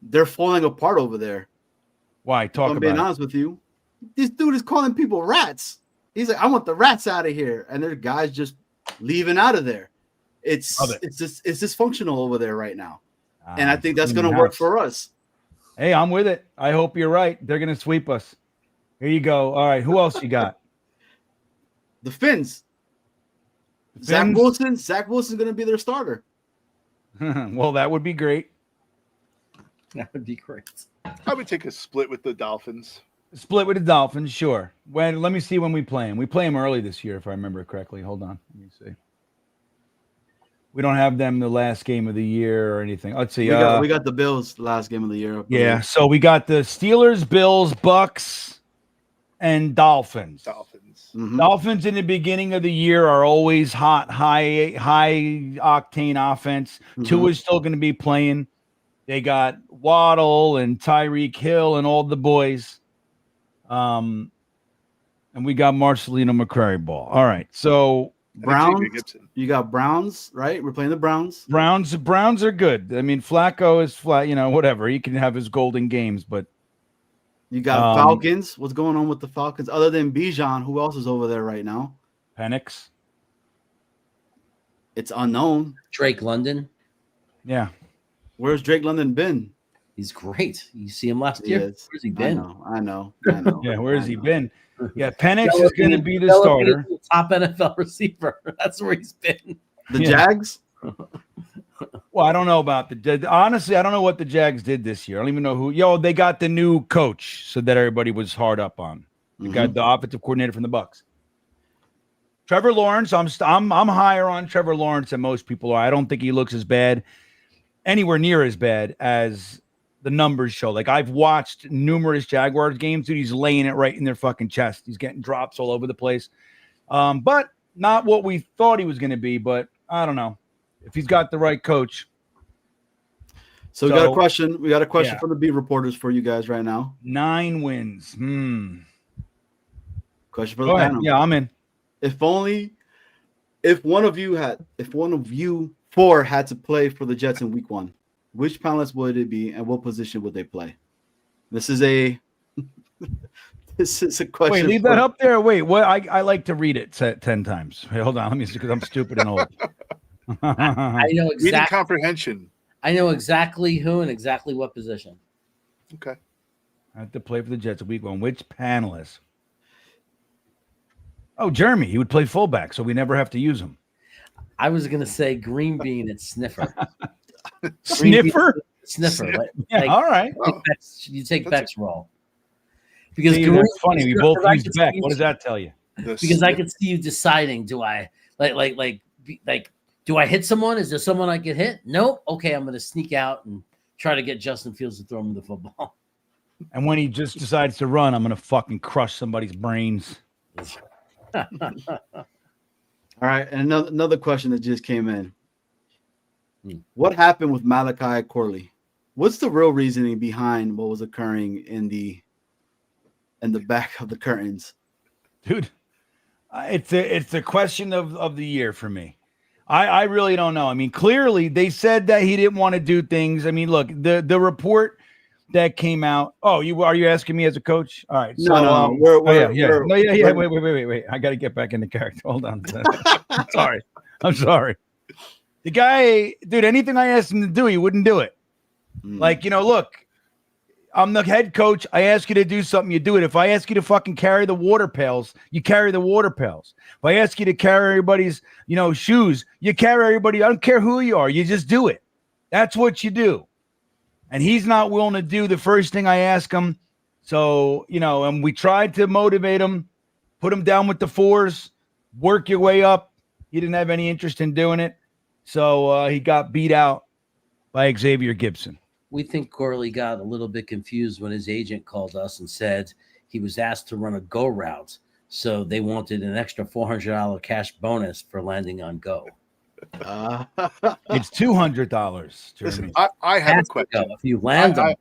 they're falling apart over there. Why? I'm being honest with you. This dude is calling people rats. He's like, I want the rats out of here, and there's guys just leaving out of there. It's dysfunctional over there right now, and I think that's going to work for us. Hey, I'm with it. I hope you're right. They're going to sweep us. Here you go. All right, who else you got? The Finns. Zach Wilson's going to be their starter. Well, that would be great. That would be great. I would take a split with the Dolphins. Split with the Dolphins, sure. Let me see when we play them. We play them early this year, if I remember correctly. Hold on. Let me see. We don't have them the last game of the year or anything. Let's see. We got the Bills the last game of the year. Yeah, so we got the Steelers, Bills, Bucks, and Dolphins. Mm-hmm. Dolphins in the beginning of the year are always hot, high octane offense. Mm-hmm. Tua is still going to be playing. They got Waddle and Tyreek Hill and all the boys. And we got Marcelino McCrary ball. All right. So Browns, you got Browns, right? We're playing the Browns. Browns are good. I mean, Flacco is flat, whatever. He can have his golden games, but you got Falcons. What's going on with the Falcons? Other than Bijan, who else is over there right now? Penix. It's unknown. Drake London. Yeah. Where's Drake London been? He's great. You see him last year? Where's he been? I know. Yeah, where's he been? Yeah, Penix is going to be the starter. Top NFL receiver. That's where he's been. The Jags? Well, I don't know about honestly, I don't know what the Jags did this year. I don't even know who. They got the new coach, so that everybody was hard up on. They got the offensive coordinator from the Bucks. Trevor Lawrence, I'm higher on Trevor Lawrence than most people are. I don't think he looks as bad, anywhere near as bad as the numbers show. Like, I've watched numerous Jaguars games, dude. He's laying it right in their fucking chest. He's getting drops all over the place. But not what we thought he was going to be. But I don't know if he's got the right coach. So we got a question. We got a question from the beat reporters for you guys right now. 9 wins. Question for the panel. Yeah, I'm in. If one of you 4 had to play for the Jets in week 1, which panelists would it be, and what position would they play? This is a question. Wait, leave that up there. Wait, what? I like to read it 10 times. Wait, hold on, let me see, because I'm stupid and old. I know Reading exactly. comprehension. I know exactly who and exactly what position. Okay. I have to play for the Jets week one. Which panelist? Oh, Jeremy. He would play fullback, so we never have to use him. I was gonna say GreenBean and Sniffer. Sniffer? Sniffer. Yeah, all right. You take Beck's role. Because See, that's funny. We both I use could Beck. see What does that tell you? Because I could see you deciding, do I like do I hit someone? Is there someone I could hit? Nope. Okay, I'm gonna sneak out and try to get Justin Fields to throw him the football. And when he just decides to run, I'm going to fucking crush somebody's brains. All right, and another question that just came in. What happened with Malachi Corley? What's the real reasoning behind what was occurring in the back of the curtains? Dude, it's the question of the year for me. I really don't know. I mean, clearly they said that he didn't want to do things. I mean, look, the report that came out. Oh, are you asking me as a coach? All right. So, No. Wait. I got to get back into character. Hold on. I'm sorry. The guy, dude, anything I asked him to do, he wouldn't do it. Like, look, I'm the head coach. I ask you to do something, you do it. If I ask you to fucking carry the water pails, you carry the water pails. If I ask you to carry everybody's, shoes, you carry everybody. I don't care who you are. You just do it. That's what you do. And he's not willing to do the first thing I ask him. So, and we tried to motivate him, put him down with the 4s, work your way up. He didn't have any interest in doing it. So he got beat out by Xavier Gibson. We think Corley got a little bit confused when his agent called us and said he was asked to run a go route. So they wanted an extra $400 cash bonus for landing on go. It's $200. Listen, I have a question. If you land on,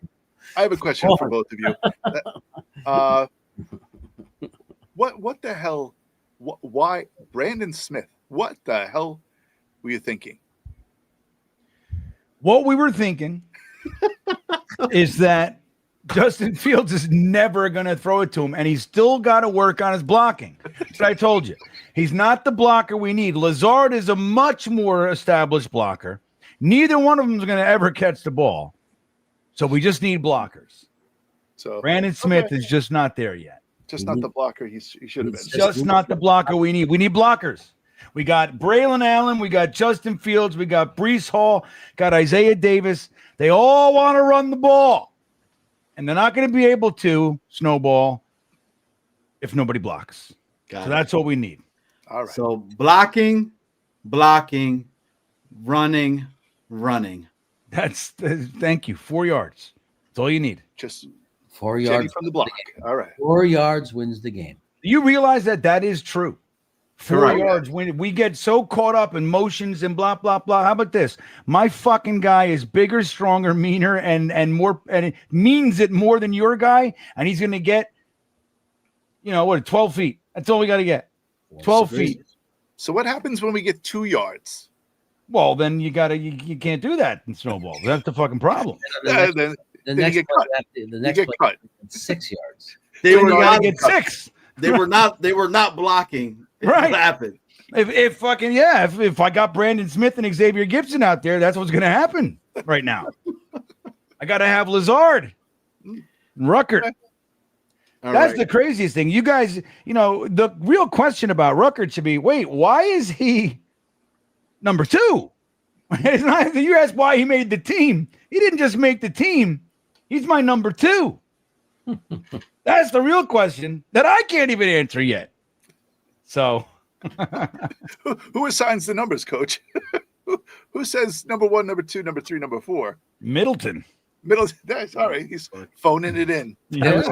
I have a question for both of you. What the hell? Why Brandon Smith? What the hell were you thinking? What we were thinking is that Justin Fields is never going to throw it to him, and he's still got to work on his blocking. That's what I told you. He's not the blocker we need. Lazard is a much more established blocker. Neither one of them is going to ever catch the ball. So we just need blockers. So Brandon Smith is just not there yet. Just not the blocker he should have been. Just not the blocker we need. We need blockers. We got Braylon Allen. We got Justin Fields. We got Breece Hall. Got Isaiah Davis. They all want to run the ball. And they're not going to be able to snowball if nobody blocks. That's what we need. All right. So blocking, running. Thank you. 4 yards. That's all you need. Just 4 yards from the block. All right. 4 yards wins the game. Do you realize that is true? 4 Correct. yards. When we get so caught up in motions and blah, blah, blah. How about this? My fucking guy is bigger, stronger, meaner, and more, and it means it more than your guy. And he's going to get, 12 feet. That's all we got to get. 12 feet. So what happens when we get 2 yards? Well, then you can't do that in snowball. That's the fucking problem. The next play, get cut. 6 yards. They were You not gotta get 6. They were not blocking. Right. What happened? If I got Brandon Smith and Xavier Gibson out there, that's what's going to happen right now. I got to have Lazard and Ruckert. That's the craziest thing. You guys, the real question about Ruckert should be, wait, why is he number 2? It's not, you ask why he made the team. He didn't just make the team. He's my number 2. That's the real question that I can't even answer yet. So who assigns the numbers, Coach? Who says number 1, number 2, number 3, number 4? Middleton. That's all right. He's phoning it in. There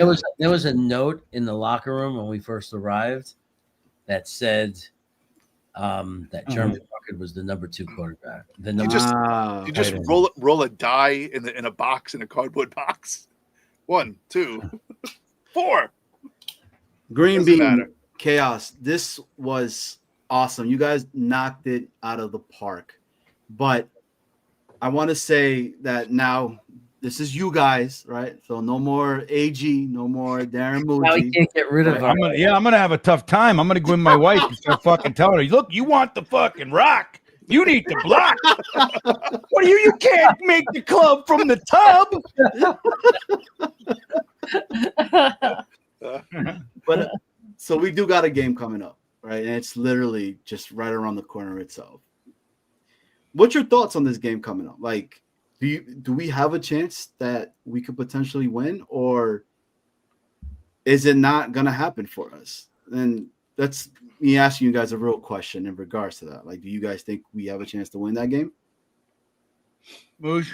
was a note in the locker room when we first arrived that said that Jeremy Ruckert was the number 2 quarterback. You just roll a die in a box, in a cardboard box. 1, 2, 4. GreenBean Chaos. This was awesome. You guys knocked it out of the park. But I want to say that now this is you guys, right? So no more AG, no more Darren Now we Muji. can't get rid of Right. her. I'm gonna have a tough time. I'm gonna go in my wife and start fucking telling her, look, you want the fucking rock. You need to block. What are you? You can't make the club from the tub. But so we do got a game coming up, right? And it's literally just right around the corner itself. What's your thoughts on this game coming up? Like, do we have a chance that we could potentially win, or is it not gonna happen for us? And that's me asking you guys a real question in regards to that. Like, do you guys think we have a chance to win that game? Moosh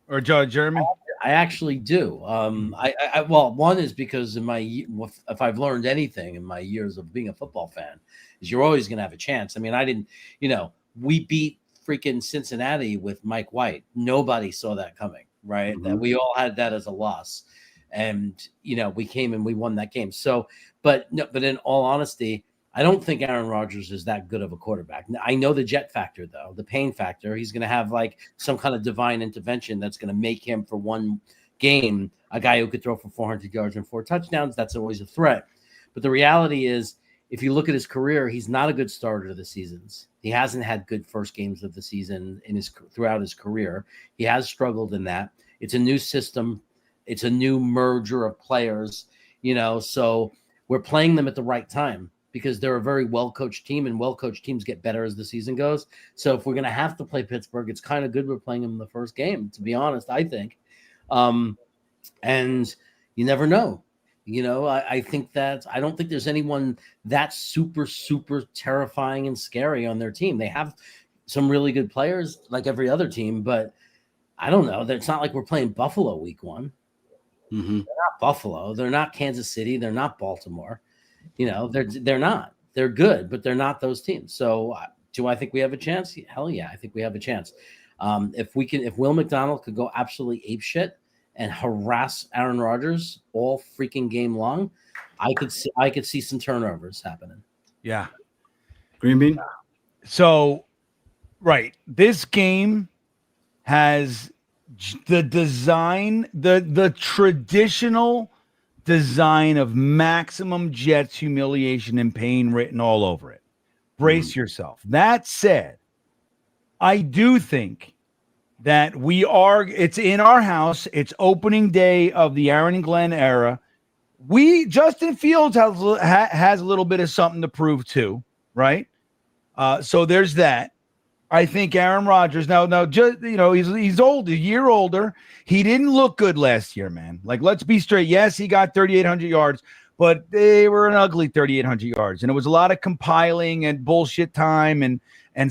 or Jeremy? I actually do. Well, one is because if I've learned anything in my years of being a football fan, is you're always going to have a chance. I mean, I didn't, we beat freaking Cincinnati with Mike White. Nobody saw that coming, right? Mm-hmm. That we all had that as a loss, and we came and we won that game. So, but in all honesty, I don't think Aaron Rodgers is that good of a quarterback. I know the jet factor, though, the pain factor. He's going to have like some kind of divine intervention that's going to make him for one game a guy who could throw for 400 yards and 4 touchdowns. That's always a threat. But the reality is, if you look at his career, he's not a good starter of the seasons. He hasn't had good first games of the season throughout his career. He has struggled in that. It's a new system. It's a new merger of players, so we're playing them at the right time, because they're a very well-coached team, and well-coached teams get better as the season goes. So if we're going to have to play Pittsburgh, it's kind of good we're playing them in the first game, to be honest, I think. And you never know. I think that I don't think there's anyone that super, super terrifying and scary on their team. They have some really good players like every other team, but I don't know. It's not like we're playing Buffalo week 1. Mm-hmm. They're not Buffalo. They're not Kansas City. They're not Baltimore. They're not. They're good, but they're not those teams. So do I think we have a chance? Hell yeah, I think we have a chance. If Will McDonald could go absolutely apeshit and harass Aaron Rodgers all freaking game long, I could see some turnovers happening. Yeah. GreenBean? So, right. This game has the design, the traditional design of maximum Jets humiliation and pain written all over it. Brace yourself. That said, I do think that it's in our house. It's opening day of the Aaron and Glenn era. Justin Fields has a little bit of something to prove too, right? So there's that. I think Aaron Rodgers now just he's old, a year older. He didn't look good last year, man. Like, let's be straight. Yes, he got 3,800 yards, but they were an ugly 3,800 yards, and it was a lot of compiling and bullshit time and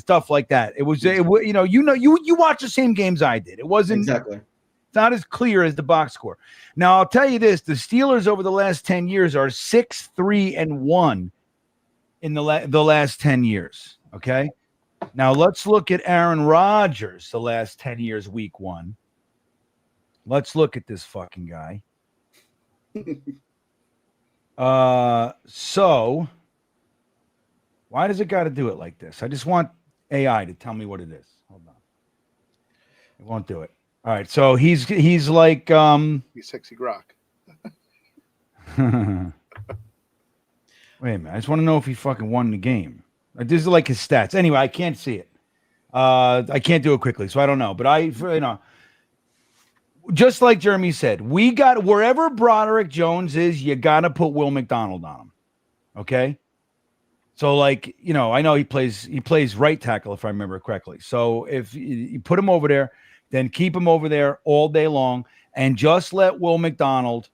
stuff like that. You watch the same games I did. It wasn't exactly. It's not as clear as the box score. Now I'll tell you this: the Steelers over the last 10 years are 6-3-1 in the last 10 years. Okay. Now let's look at Aaron Rodgers the last 10 years, week 1. Let's look at this fucking guy. So why does it got to do it like this? I just want AI to tell me what it is. Hold on. It won't do it. All right. So he's like He's sexy grok. Wait a minute. I just want to know if he fucking won the game. This is like his stats. Anyway, I can't see it. I can't do it quickly, so I don't know. But just like Jeremy said, we got wherever Broderick Jones is, you got to put Will McDonald on him. Okay. So I know he plays right tackle, if I remember correctly. So if you put him over there, then keep him over there all day long and just let Will McDonald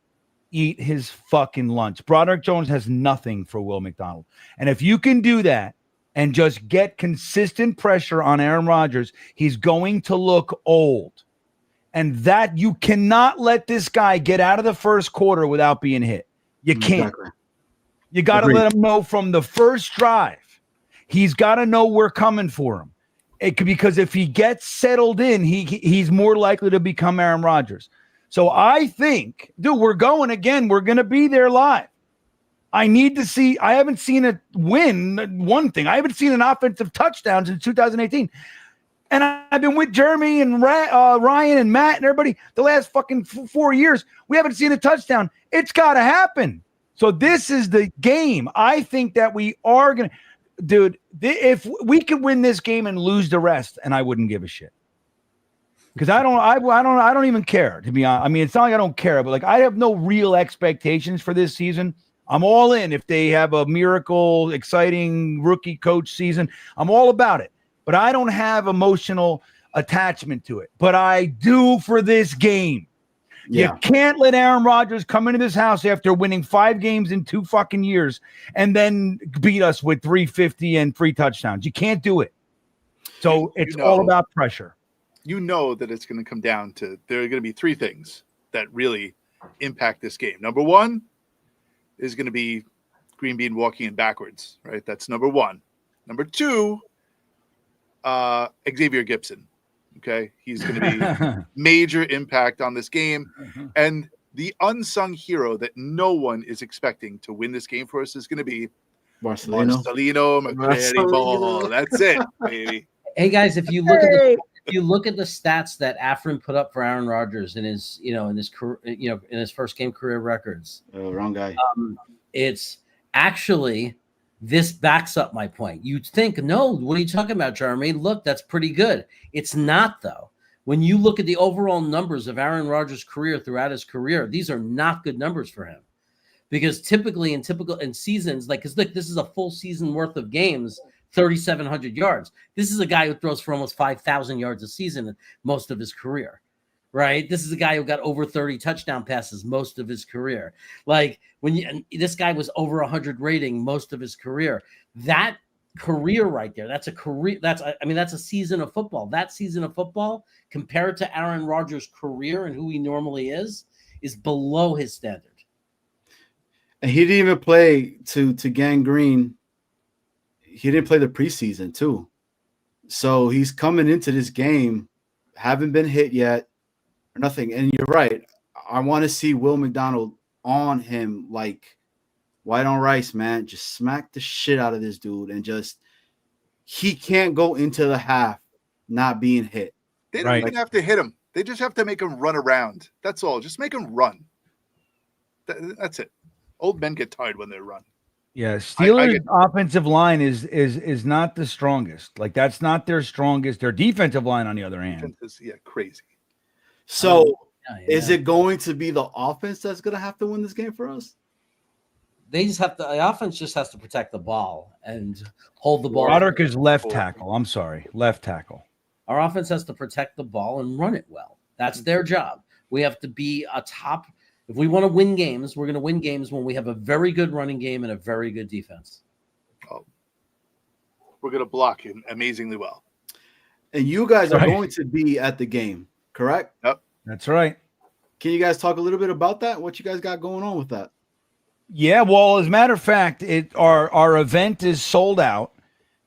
eat his fucking lunch. Broderick Jones has nothing for Will McDonald. And if you can do that and just get consistent pressure on Aaron Rodgers, he's going to look old. And that you cannot let this guy get out of the first quarter without being hit. You can't. Exactly. You got to let him know from the first drive. He's got to know we're coming for him. Because if he gets settled in, he's more likely to become Aaron Rodgers. So I think, dude, we're going again. We're going to be there live. I need to see. I haven't seen it win one thing. I haven't seen an offensive touchdown since 2018. And I've been with Jeremy and Ryan and Matt and everybody the last fucking 4 years. We haven't seen a touchdown. It's got to happen. So this is the game. I think that we are going to, dude, if we could win this game and lose the rest, and I wouldn't give a shit. Because I don't even care, to be honest. I mean, it's not like I don't care, but like I have no real expectations for this season. I'm all in. If they have a miracle, exciting rookie coach season, I'm all about it. But I don't have emotional attachment to it. But I do for this game. Yeah. You can't let Aaron Rodgers come into this house after winning 5 games in 2 fucking years and then beat us with 350 and 3 touchdowns. You can't do it. So it's all about pressure. You know that it's going to come down to there are going to be 3 things that really impact this game. Number 1 is going to be Green Bean walking in backwards, right? That's number 1. Number 2, Xavier Gibson. Okay, he's going to be major impact on this game. And the unsung hero that no one is expecting to win this game for us is going to be Marcelino McCready-Ball. That's it, baby. Hey guys, if you look at the stats that Afrin put up for Aaron Rodgers in his first game career records. Oh, wrong guy. It's actually, this backs up my point. You'd think, no, what are you talking about, Jeremy? Look, that's pretty good. It's not, though. When you look at the overall numbers of Aaron Rodgers' career throughout his career, these are not good numbers for him. Because typically in seasons, like, because look, this is a full season worth of games, 3,700 yards. This is a guy who throws for almost 5,000 yards a season most of his career. Right. This is a guy who got over 30 touchdown passes most of his career. Like this guy was over 100 rating most of his career. That career right there, that's a career. That's a season of football. That season of football compared to Aaron Rodgers' career and who he normally is below his standard. And he didn't even play to Gang Green. He didn't play the preseason too. So he's coming into this game, haven't been hit yet. Nothing. And you're right. I want to see Will McDonald on him like white on rice, man. Just smack the shit out of this dude and he can't go into the half not being hit. They don't even have to hit him. They just have to make him run around. That's all. Just make him run. That's it. Old men get tired when they run. Yeah, Steelers' offensive line is not the strongest. Like that's not their strongest. Their defensive line, on the other hand, is crazy. So, is it going to be the offense that's going to have to win this game for us? They just have to. The offense just has to protect the ball and hold the ball. Roderick is left tackle. I'm sorry, left tackle. Our offense has to protect the ball and run it well. That's their job. We have to be a top. If we want to win games, we're going to win games when we have a very good running game and a very good defense. Oh, we're going to block him amazingly well. And you guys are going to be at the game. Correct? Yep. That's right. Can you guys talk a little bit about that? What you guys got going on with that? Yeah, well, as a matter of fact, our event is sold out.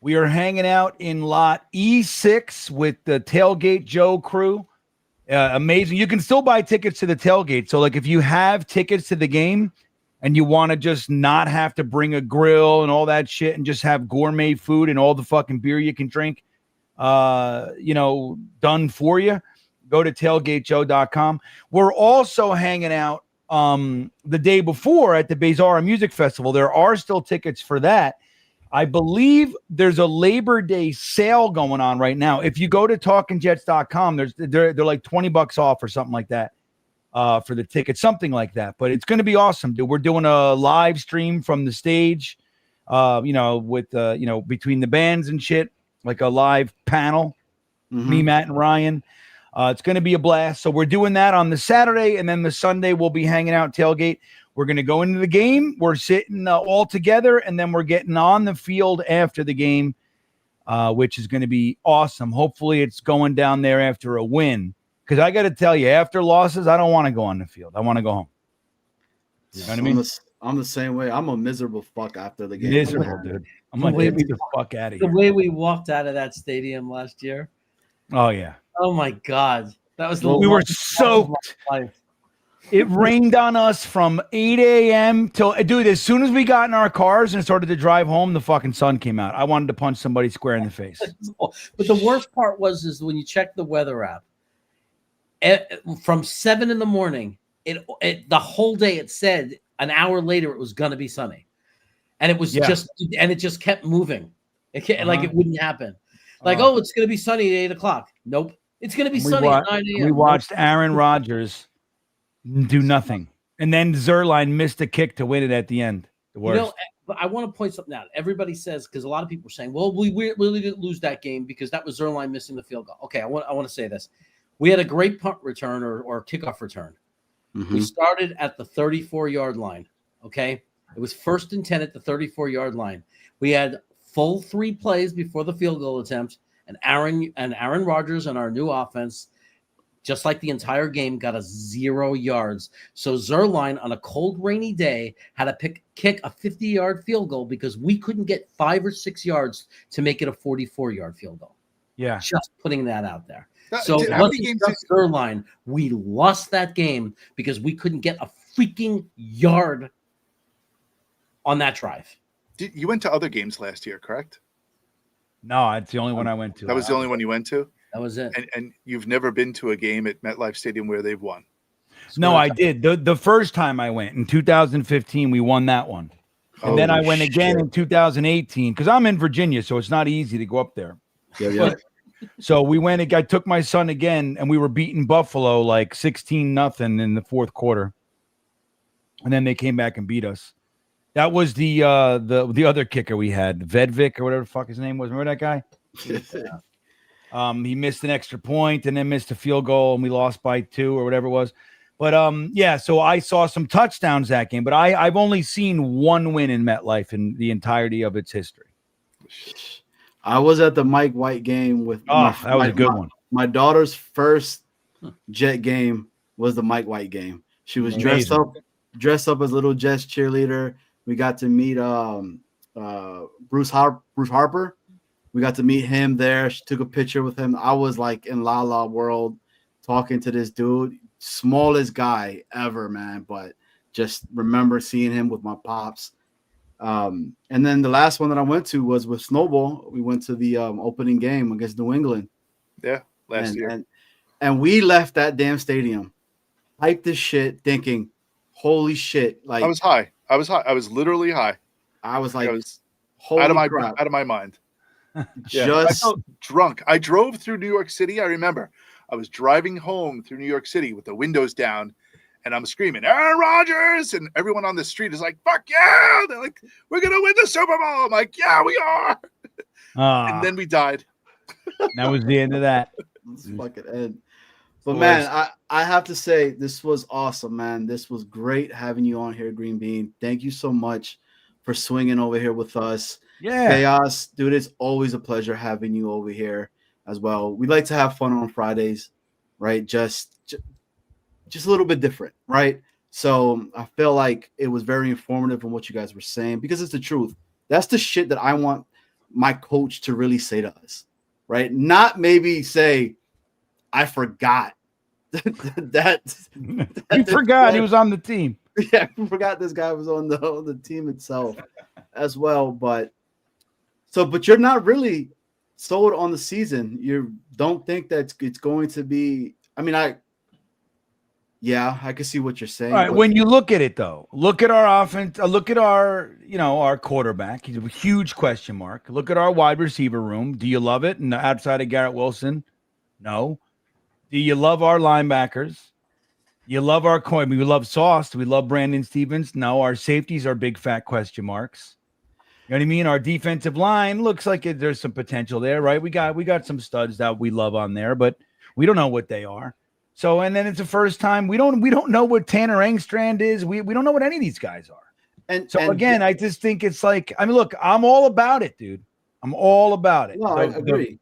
We are hanging out in lot E6 with the Tailgate Joe crew. Amazing. You can still buy tickets to the tailgate. So, like, if you have tickets to the game and you want to just not have to bring a grill and all that shit and just have gourmet food and all the fucking beer you can drink, done for you, go to tailgatejoe.com. We're also hanging out the day before at the Bezara Music Festival. There are still tickets for that. I believe there's a Labor Day sale going on right now. If you go to talkingjets.com, they're like $20 off or something like that for the tickets, something like that. But it's going to be awesome, dude. We're doing a live stream from the stage, with between the bands and shit, like a live panel. Me, Matt, and Ryan. It's going to be a blast. So we're doing that on the Saturday, and then the Sunday we'll be hanging out tailgate. We're going to go into the game. We're sitting all together, and then we're getting on the field after the game, which is going to be awesome. Hopefully it's going down there after a win, because I got to tell you, after losses, I don't want to go on the field. I want to go home. You know what I mean? I'm the same way. I'm a miserable fuck after the game. Miserable, dude. I'm going to get the fuck out of here. The way we walked out of that stadium last year. Oh, yeah. Oh, my God. That was we were soaked. It rained on us from 8 a.m. till, dude, as soon as we got in our cars and started to drive home, the fucking sun came out. I wanted to punch somebody square in the face. But the worst part is when you check the weather app, from 7 in the morning, the whole day it said an hour later it was going to be sunny. And it was it just kept moving. Like it wouldn't happen. Like, it's going to be sunny at 8 o'clock. Nope. It's going to be sunny at 9 a.m. We watched Aaron Rodgers do nothing. And then Zerline missed a kick to win it at the end. The worst. But I want to point something out. Everybody says, because a lot of people are saying, well, we really didn't lose that game because that was Zerline missing the field goal. Okay, I want to say this. We had a great punt return or kickoff return. Mm-hmm. We started at the 34-yard line, okay? It was 1st and 10 at the 34-yard line. We had full 3 plays before the field goal attempt, and Aaron Rodgers and our new offense, just like the entire game, got us 0 yards. So Zerline on a cold, rainy day had to kick a 50-yard field goal because we couldn't get 5 or 6 yards to make it a 44-yard field goal. Yeah. Just putting that out there. So once we got Zerline, we lost that game because we couldn't get a freaking yard on that drive. You went to other games last year, correct? No, it's the only one I went to. That was the only one you went to? That was it. And you've never been to a game at MetLife Stadium where they've won? No, I did. The first time I went in 2015, we won that one. And then I went again in 2018 because I'm in Virginia, so it's not easy to go up there. Yeah. So we went. I took my son again, and we were beating Buffalo like 16-0 in the fourth quarter. And then they came back and beat us. That was the other kicker we had, Vedvik or whatever the fuck his name was. Remember that guy? Yeah. He missed an extra point and then missed a field goal, and we lost by 2 or whatever it was. But so I saw some touchdowns that game, but I've only seen 1 win in MetLife in the entirety of its history. I was at the Mike White game with that was a good one. My daughter's first Jet game was the Mike White game. She was dressed up as little Jets cheerleader. We got to meet Bruce Harper. We got to meet him there. She took a picture with him. I was like in La La World talking to this dude, smallest guy ever, man. But just remember seeing him with my pops. And then the last one that I went to was with Snowball. We went to the opening game against New England. Yeah, last year. And we left that damn stadium, hyped as shit, thinking, holy shit. Like I was high. I was literally high. I was like, out of my mind. I felt drunk. I drove through New York City. I remember I was driving home through New York City with the windows down, and I'm screaming, Aaron Rodgers, and everyone on the street is like, fuck yeah. They're like, we're going to win the Super Bowl. I'm like, yeah, we are. And then we died. That was the end of that. Let's fucking end. But man, I have to say, this was awesome, man. This was great having you on here, Green Bean. Thank you so much for swinging over here with us. Yeah. Chaos, dude, it's always a pleasure having you over here as well. We like to have fun on Fridays, right? Just a little bit different, right? So I feel like it was very informative in what you guys were saying because it's the truth. That's the shit that I want my coach to really say to us, right? Not maybe say, I forgot that you forgot he was on the team. Yeah, I forgot this guy was on the team itself as well. But you're not really sold on the season. You don't think that it's going to be. I mean, I can see what you're saying. All right, when you look at it though, look at our offense, look at our quarterback. He's a huge question mark. Look at our wide receiver room. Do you love it? And outside of Garrett Wilson, no. Do you love our linebackers? You love our coin. We love Sauce. Do we love Brandon Stevens? No. Our safeties are big fat question marks. You know what I mean? Our defensive line looks like there's some potential there, right? We got some studs that we love on there, but we don't know what they are. So, and then it's the first time we don't know what Tanner Engstrand is. We don't know what any of these guys are. And so again, I just think it's like, I mean, look, I'm all about it, dude. I'm all about it. No, I agree.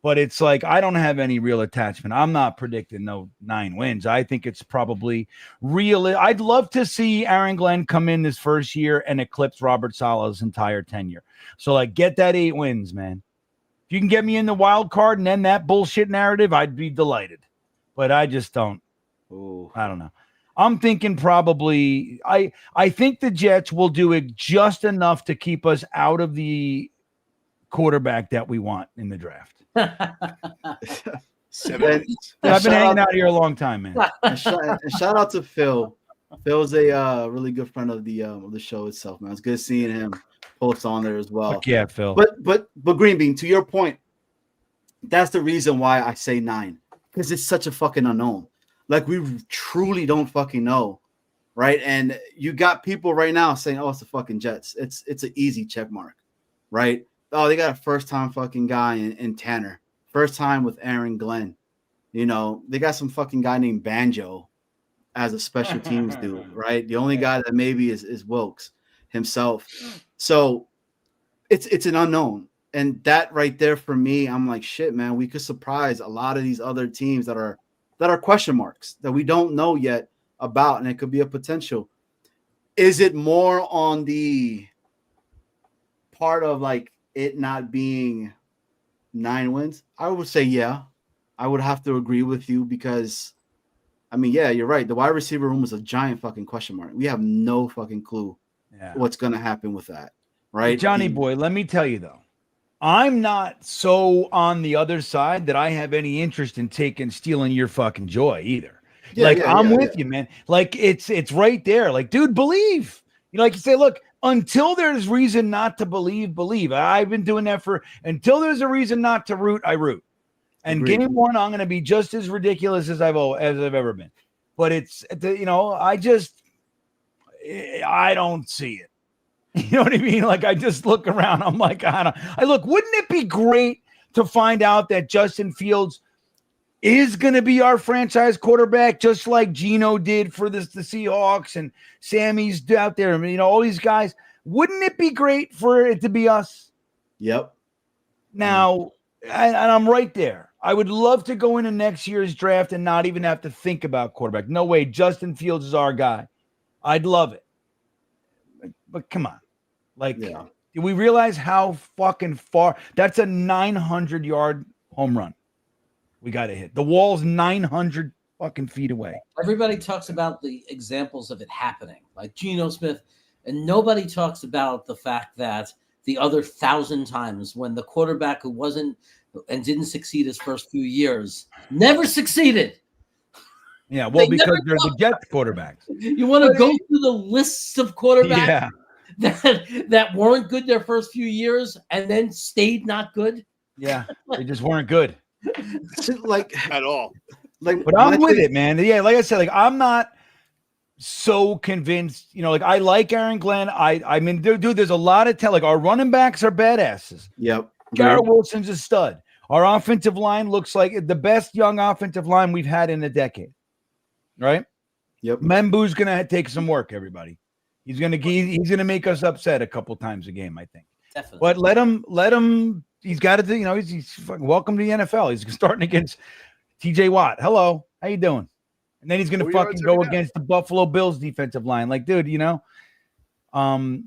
But it's like, I don't have any real attachment. I'm not predicting no 9 wins. I think it's probably real. I'd love to see Aaron Glenn come in this first year and eclipse Robert Saleh's entire tenure. So, like, get that 8 wins, man. If you can get me in the wild card and end that bullshit narrative, I'd be delighted. But I just don't. Ooh. I don't know. I'm thinking probably I think the Jets will do it just enough to keep us out of the quarterback that we want in the draft. 7 And- wins. and I've been shout hanging out- out here a long time, man. and shout out to Phil. Phil's a really good friend of the show itself, man. It's good seeing him post on there as well. Fuck yeah, Phil. But Green Bean, to your point, that's the reason why I say 9, because it's such a fucking unknown. Like, we truly don't fucking know, right? And you got people right now saying, "Oh, it's the fucking Jets." It's an easy check mark, right? Oh, they got a first time fucking guy in Tanner, first time with Aaron Glenn. You know, they got some fucking guy named Banjo as a special teams dude, right? The only guy that maybe is Wilkes himself. So it's an unknown. And that right there for me, I'm like, shit, man, we could surprise a lot of these other teams that are question marks that we don't know yet about, and it could be a potential. Is it more on the part of like it not being 9 wins? I would say, yeah. I would have to agree with you because, I mean, yeah, you're right. The wide receiver room is a giant fucking question mark. We have no fucking clue what's going to happen with that, right? Johnny boy, let me tell you though, I'm not so on the other side that I have any interest in stealing your fucking joy either. I'm with you, man. Like it's right there. Like, dude, believe. You know, like you say, look, until there's reason not to believe. I've been doing that until there's a reason not to root, I root. And Agreed. game 1, I'm going to be just as ridiculous as I've ever been. But it's, you know, I don't see it. You know what I mean? Like, I just look around. I'm like, wouldn't it be great to find out that Justin Fields is going to be our franchise quarterback, just like Geno did for the Seahawks, and Sammy's out there. I mean, you know, all these guys. Wouldn't it be great for it to be us? Yep. Now, and I'm right there. I would love to go into next year's draft and not even have to think about quarterback. No way. Justin Fields is our guy. I'd love it. But come on. Like, do we realize how fucking far? That's a 900-yard home run. We got to hit. The wall's 900 fucking feet away. Everybody talks about the examples of it happening, like Geno Smith, and nobody talks about the fact that the other 1,000 times when the quarterback who wasn't and didn't succeed his first few years never succeeded. Yeah, well, because they're the Jets quarterbacks. You want to go through the lists of quarterbacks that weren't good their first few years and then stayed not good? Yeah, they just weren't good. Like At all. Like, but I'm with it, man. Yeah, like I said, like I'm not so convinced. You know, like I like Aaron Glenn. I mean, dude, there's a lot of like our running backs are badasses. Yep. Garrett Wilson's a stud. Our offensive line looks like the best young offensive line we've had in a decade. Right? Yep. Membu's gonna take some work, everybody. He's gonna make us upset a couple times a game, I think. Definitely. But let him. He's got to do. You know, he's fucking welcome to the NFL. He's starting against TJ Watt. Hello, how you doing? And then he's gonna fucking go against the Buffalo Bills defensive line. Like, dude, you know,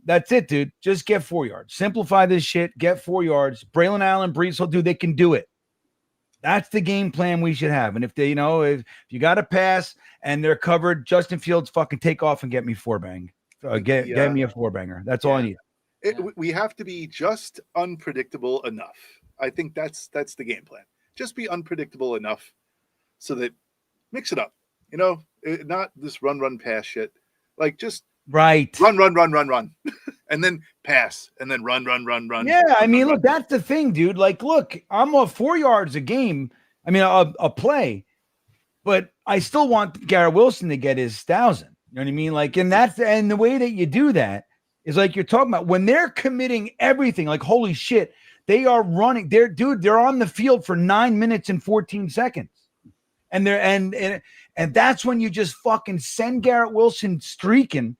that's it, dude. Just get 4 yards. Simplify this shit. Get 4 yards. Braylon Allen, Brees Hall, dude, they can do it. That's the game plan we should have. And if they, you know, if you got to pass and they're covered, Justin Fields fucking take off and get me 4-bang. Get me a 4-banger. That's all I need. We have to be just unpredictable enough. I think that's the game plan. Just be unpredictable enough so that mix it up. You know, not this run, pass shit. Like just run, and then pass, and then run. Yeah, I mean, look, that's the thing, dude. Like, look, I'm a 4 yards a game. I mean, a play, but I still want Garrett Wilson to get his 1,000. You know what I mean? Like, and the way that you do that is like you're talking about when they're committing everything. Like, holy shit, they are running. They're on the field for 9 minutes and 14 seconds, and and that's when you just fucking send Garrett Wilson streaking.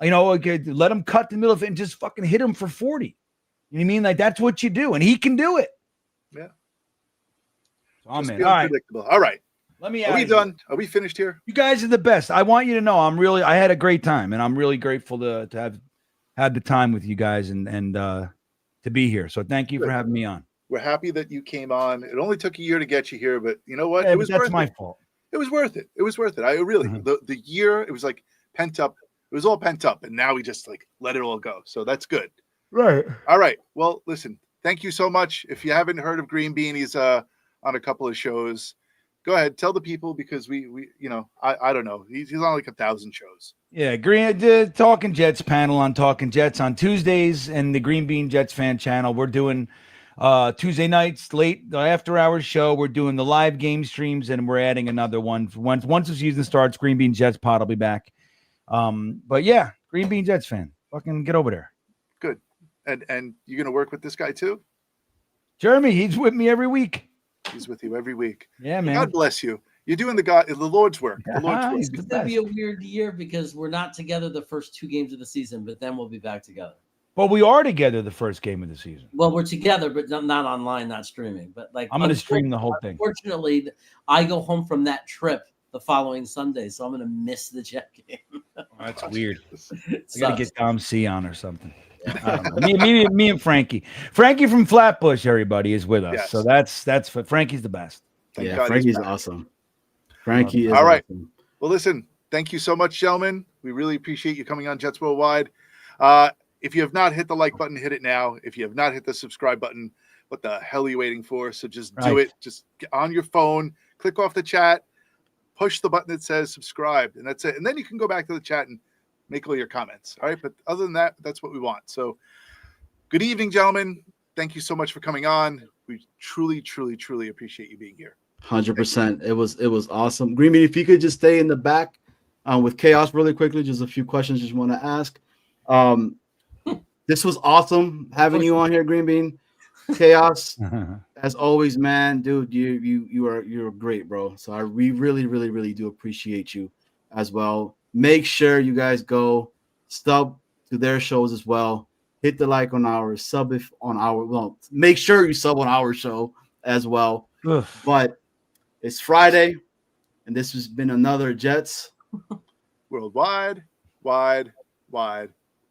You know, let him cut the middle of it and just fucking hit him for 40. You know what I mean? Like, that's what you do. And he can do it. Yeah. So I'm in. All right. Let me Are we done? Are we finished here? You guys are the best. I want you to know I had a great time, and I'm really grateful to have had the time with you guys and to be here. So thank you for having me on. We're happy that you came on. It only took a year to get you here, but you know what? Yeah, that's my fault. it was worth it. It was worth it. I really the year, it was like pent up. It was all pent up, and now we just like let it all go. So that's good. Right. All right. Well, listen, thank you so much. If you haven't heard of Green Bean, he's on a couple of shows. Go ahead, tell the people, because we I don't know. He's on like 1,000 shows. Yeah, Talking Jets panel on Talking Jets on Tuesdays, and the Green Bean Jets fan channel. We're doing Tuesday nights, late the after hours show. We're doing the live game streams, and we're adding another one. Once the season starts, Green Bean Jets pod will be back. But yeah, Green Bean Jets fan, fucking get over there. Good. And you're gonna work with this guy too? Jeremy, he's with me every week. He's with you every week. Yeah, man. God bless you. You're doing the Lord's work. The Lord's work. He's the It's gonna be best. a weird year because we're not together the first 2 games of the season, but then we'll be back together. Well, we are together the first game of the season. Well, we're together, but not online, not streaming. But like, I'm going to stream the whole thing. Unfortunately, I go home from that trip the following Sunday, so I'm going to miss the Jet game. Oh, that's weird. I Sucks. got to get Dom C on or something. I don't know. Me and Frankie. Frankie from Flatbush, everybody, is with us. Yes. So that's Frankie's the best. Thank Yeah, God he's Frankie's back. awesome. Frankie is All right. awesome. Well, listen, thank you so much, gentlemen. We really appreciate you coming on Jets Worldwide. If you have not hit the like button, hit it now. If you have not hit the subscribe button, what the hell are you waiting for? So just do Right. it. Just get on your phone, click off the chat, push the button that says subscribe, and that's it. And then you can go back to the chat and make all your comments. All right. But other than that, that's what we want. So good evening, gentlemen. Thank you so much for coming on. We truly, truly, truly appreciate you being here. 100%. It was awesome. Green Bean, if you could just stay in the back with Chaos really quickly, just a few questions just want to ask. This was awesome having you on here, Green Bean. Chaos, as always, man, dude, you're great, bro. So we really, really, really do appreciate you as well. Make sure you guys go sub to their shows as well. Hit the like on ours, sub if on our, well, make sure you sub on our show as well. Ugh. But it's Friday, and this has been another Jets. Worldwide, wide.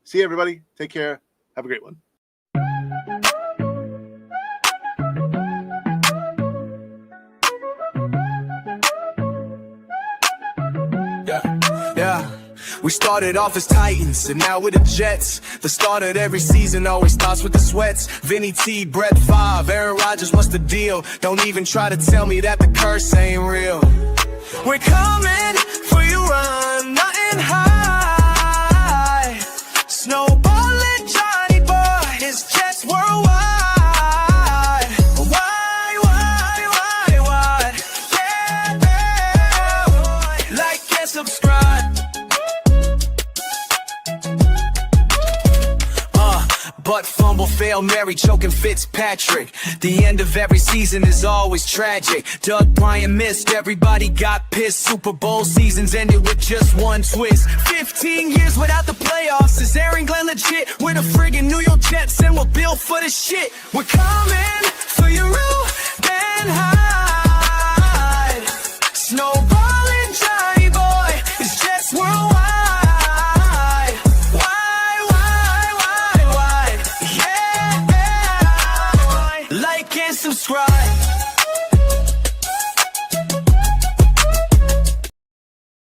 See you, everybody. Take care. Have a great one. Yeah. We started off as Titans, and now we're the Jets. The start of every season always starts with the sweats. Vinny T, Brett Favre, Aaron Rodgers, what's the deal? Don't even try to tell me that the curse ain't real. We're coming for you, run, nothing high. Snowballing Johnny Boy, it's Jets Worldwide. Why? Yeah, like and subscribe. But fumble, fail, Mary, choking Fitzpatrick. The end of every season is always tragic. Doug Bryant missed, everybody got pissed. Super Bowl seasons ended with just one twist. 15 years without the playoffs. Is Aaron Glenn legit? We're the friggin' New York Jets, and we're built for the shit. We're coming for your roof and hide. Snowballing Johnny Boy, it's Jets Worldwide. Like and subscribe.